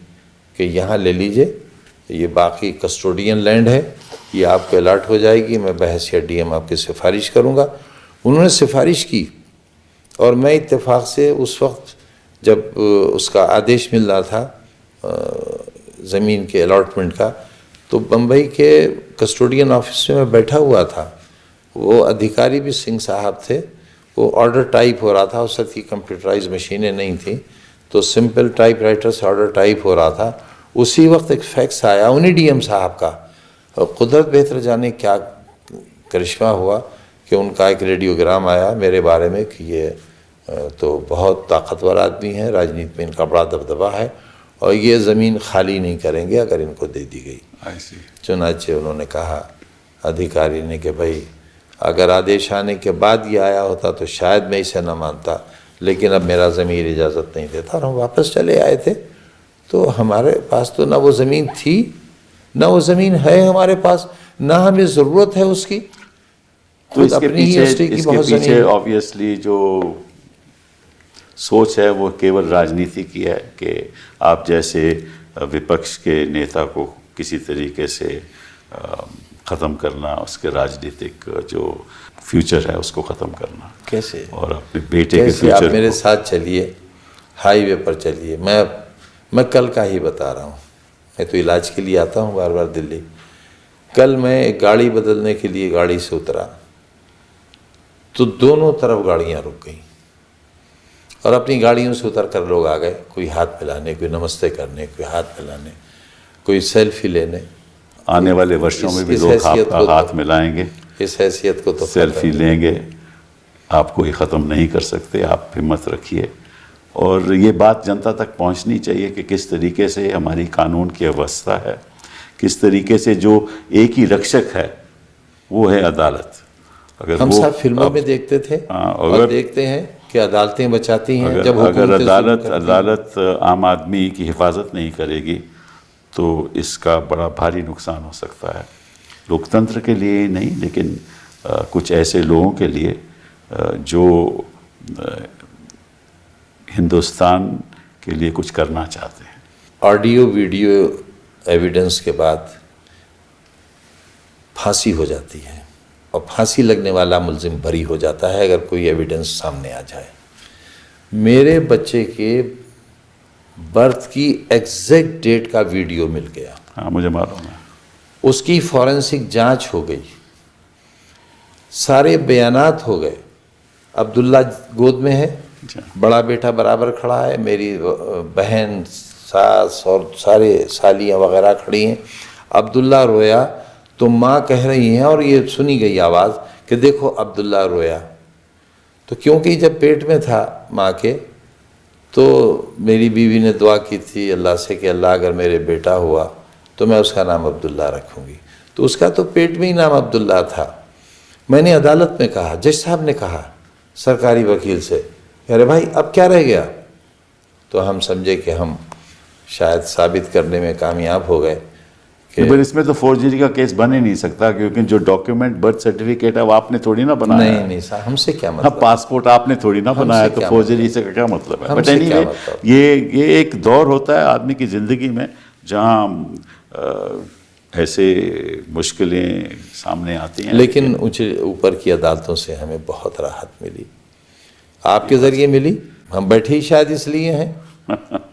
कि यहाँ ले लीजिए, ये बाकी कस्टोडियन लैंड है, ये आपको अलॉट हो जाएगी, मैं बहैसियत डीएम आपकी सिफारिश करूँगा। उन्होंने सिफारिश की, और मैं इत्तेफाक से उस वक्त जब उसका आदेश मिल रहा था ज़मीन के अलॉटमेंट का, तो बम्बई के कस्टोडियन ऑफिस में मैं बैठा हुआ था। वो अधिकारी भी सिंह साहब थे। वो ऑर्डर टाइप हो रहा था, उस वक्त की कंप्यूटराइज मशीनें नहीं थी, तो सिंपल टाइपराइटर से ऑर्डर टाइप हो रहा था। उसी वक्त एक फैक्स आया उन्हीं डीएम साहब का, और कुदरत बेहतर जाने क्या करिश्मा हुआ कि उनका एक रेडियोग्राम आया मेरे बारे में कि ये तो बहुत ताकतवर आदमी है, राजनीति में इनका बड़ा दबदबा है, और ये ज़मीन खाली नहीं करेंगे अगर इनको दे दी गई। चुनाचे उन्होंने कहा अधिकारी ने कि भाई अगर आदेश आने के बाद ये आया होता तो शायद मैं इसे ना मानता, लेकिन अब मेरा ज़मीर इजाज़त नहीं देता, और हम वापस चले आए थे। तो हमारे पास तो ना वो ज़मीन थी, ना वो ज़मीन है हमारे पास, ना हमें ज़रूरत है उसकी।
तो इसके पीछे ऑब्वियसली जो सोच है वो केवल राजनीति की है कि आप जैसे विपक्ष के नेता को किसी तरीके से ख़त्म करना, उसके राजनीतिक जो फ्यूचर है उसको ख़त्म करना।
कैसे?
और अपने बेटे के फ्यूचर।
आप मेरे साथ चलिए, हाईवे पर चलिए, मैं कल का ही बता रहा हूँ। मैं तो इलाज के लिए आता हूँ बार बार दिल्ली। कल मैं एक गाड़ी बदलने के लिए गाड़ी से उतरा तो दोनों तरफ गाड़ियाँ रुक गई, और अपनी गाड़ियों से उतर कर लोग आ गए, कोई हाथ मिलाने, कोई नमस्ते करने, कोई हाथ मिलाने, कोई सेल्फी लेने।
आने वाले वर्षों में भी लोग आपका हाथ मिलाएंगे,
इस हैसियत को तो
सेल्फी लेंगे, आप कोई ख़त्म नहीं कर सकते। आप हिम्मत रखिए, और ये बात जनता तक पहुंचनी चाहिए कि किस तरीके से हमारी कानून की अवस्था है, किस तरीके से जो एक ही रक्षक है वो है अदालत। अगर
हम सब फिल्मों में देखते थे और देखते हैं कि अदालतें बचाती हैं, जब
अगर अदालत आम आदमी की हिफाजत नहीं करेगी तो इसका बड़ा भारी नुकसान हो सकता है, लोकतंत्र के लिए ही नहीं लेकिन कुछ ऐसे लोगों के लिए जो हिंदुस्तान के लिए कुछ करना चाहते हैं।
ऑडियो वीडियो एविडेंस के बाद फांसी हो जाती है और फांसी लगने वाला मुल्जिम बरी हो जाता है अगर कोई एविडेंस सामने आ जाए। मेरे बच्चे के बर्थ की एग्जैक्ट डेट का वीडियो मिल गया।
हाँ, मुझे मालूम है।
उसकी फॉरेंसिक जांच हो गई, सारे बयानात हो गए। अब्दुल्ला गोद में है, बड़ा बेटा बराबर खड़ा है, मेरी बहन, सास और सारे सालियाँ वगैरह खड़ी हैं। अब्दुल्ला रोया तो माँ कह रही हैं और ये सुनी गई आवाज़ कि देखो अब्दुल्ला रोया। तो क्योंकि जब पेट में था माँ के, तो मेरी बीवी ने दुआ की थी अल्लाह से कि अल्लाह अगर मेरे बेटा हुआ तो मैं उसका नाम अब्दुल्ला रखूँगी। तो उसका तो पेट में ही नाम अब्दुल्ला था। मैंने अदालत में कहा, जज साहब ने कहा सरकारी वकील से, अरे भाई अब क्या रह गया? तो हम समझे कि हम शायद साबित करने में कामयाब हो गए कि
पर इसमें तो फोर्जरी का केस बन ही नहीं सकता, क्योंकि जो डॉक्यूमेंट बर्थ सर्टिफिकेट है वो आपने थोड़ी ना बनाया।
नहीं साहब, हमसे क्या
हाँ,
मतलब?
पासपोर्ट आपने थोड़ी ना बनाया, तो फोर्जरी से क्या मतलब है? बट एनीवे, ये एक दौर होता है आदमी की ज़िंदगी में जहाँ ऐसे मुश्किलें सामने आती हैं।
लेकिन ऊपर की अदालतों से हमें बहुत राहत मिली, आपके ज़रिए मिली। हम बैठे ही शायद इसलिए हैं,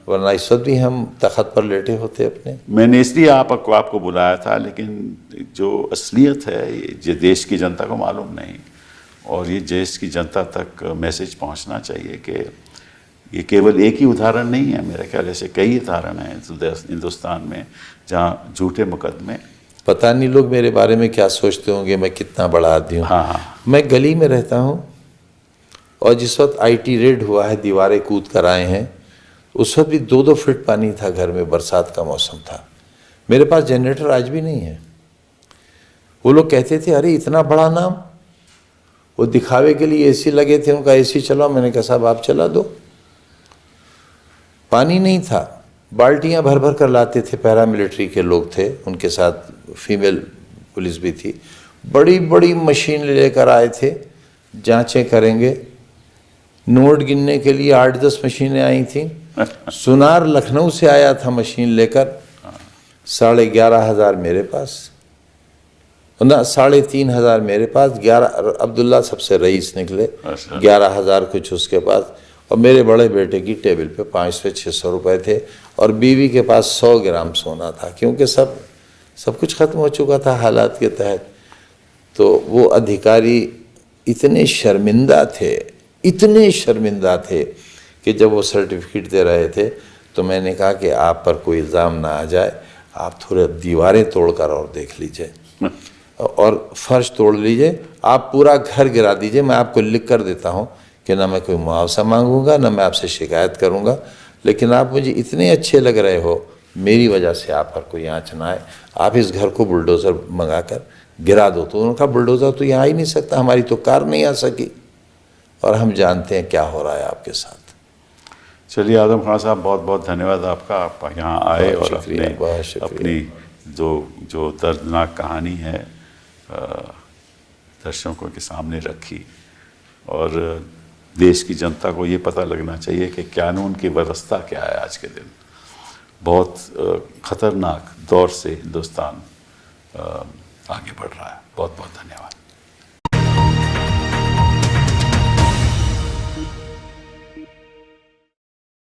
वरना इस वक्त भी हम तख्त पर लेटे होते अपने।
मैंने इसलिए आपको बुलाया था, लेकिन जो असलियत है ये देश की जनता को मालूम नहीं, और ये देश की जनता तक मैसेज पहुंचना चाहिए कि ये केवल एक ही उदाहरण नहीं है। मेरे ख्याल से कई उदाहरण हैं हिंदुस्तान में जहाँ झूठे मुकदमे।
पता नहीं लोग मेरे बारे में क्या सोचते होंगे, मैं कितना बड़ा आदमी हूँ।
हाँ,
मैं गली में रहता हूँ और जिस वक्त IT रेड हुआ है, दीवारें कूद कर आए हैं, उस वक्त भी 2-2 फीट पानी था घर में, बरसात का मौसम था। मेरे पास जनरेटर आज भी नहीं है। वो लोग कहते थे अरे इतना बड़ा नाम, वो दिखावे के लिए AC लगे थे, उनका AC चलाओ। मैंने कहा साहब आप चला दो। पानी नहीं था, बाल्टियां भर भर कर लाते थे, पैरामिलिट्री के लोग थे, उनके साथ फीमेल पुलिस भी थी। बड़ी बड़ी मशीन लेकर आए थे, जांचें करेंगे। नोट गिनने के लिए 8-10 मशीनें आई थी। सुनार लखनऊ से आया था मशीन लेकर, 11,500 मेरे पास, ना 3,500 मेरे पास। 11 अब्दुल्ला सबसे रईस निकले, 11,000 कुछ उसके पास। और मेरे बड़े बेटे की टेबल पे 500-600 रुपए थे, और बीवी के पास 100 ग्राम सोना था, क्योंकि सब कुछ ख़त्म हो चुका था हालात के तहत। तो वो अधिकारी इतने शर्मिंदा थे कि जब वो सर्टिफिकेट दे रहे थे तो मैंने कहा कि आप पर कोई इल्ज़ाम ना आ जाए, आप थोड़े दीवारें तोड़कर और देख लीजिए और फर्श तोड़ लीजिए, आप पूरा घर गिरा दीजिए, मैं आपको लिख कर देता हूँ कि ना मैं कोई मुआवजा मांगूंगा, ना मैं आपसे शिकायत करूंगा, लेकिन आप मुझे इतने अच्छे लग रहे हो, मेरी वजह से आप पर कोई आँच ना आए, आप इस घर को बुलडोज़र मंगा कर गिरा दो। तो उनका बुलडोज़र तो यहाँ आ ही नहीं सकता, हमारी तो कार नहीं आ सकी, और हम जानते हैं क्या हो रहा है आपके साथ।
चलिए आजम खान साहब, बहुत बहुत धन्यवाद आपका, आप यहाँ आए और अपनी जो दर्दनाक कहानी है दर्शकों के सामने रखी, और देश की जनता को ये पता लगना चाहिए कि कानून की व्यवस्था क्या है। आज के दिन बहुत ख़तरनाक दौर से हिंदुस्तान आगे बढ़ रहा है। बहुत बहुत धन्यवाद।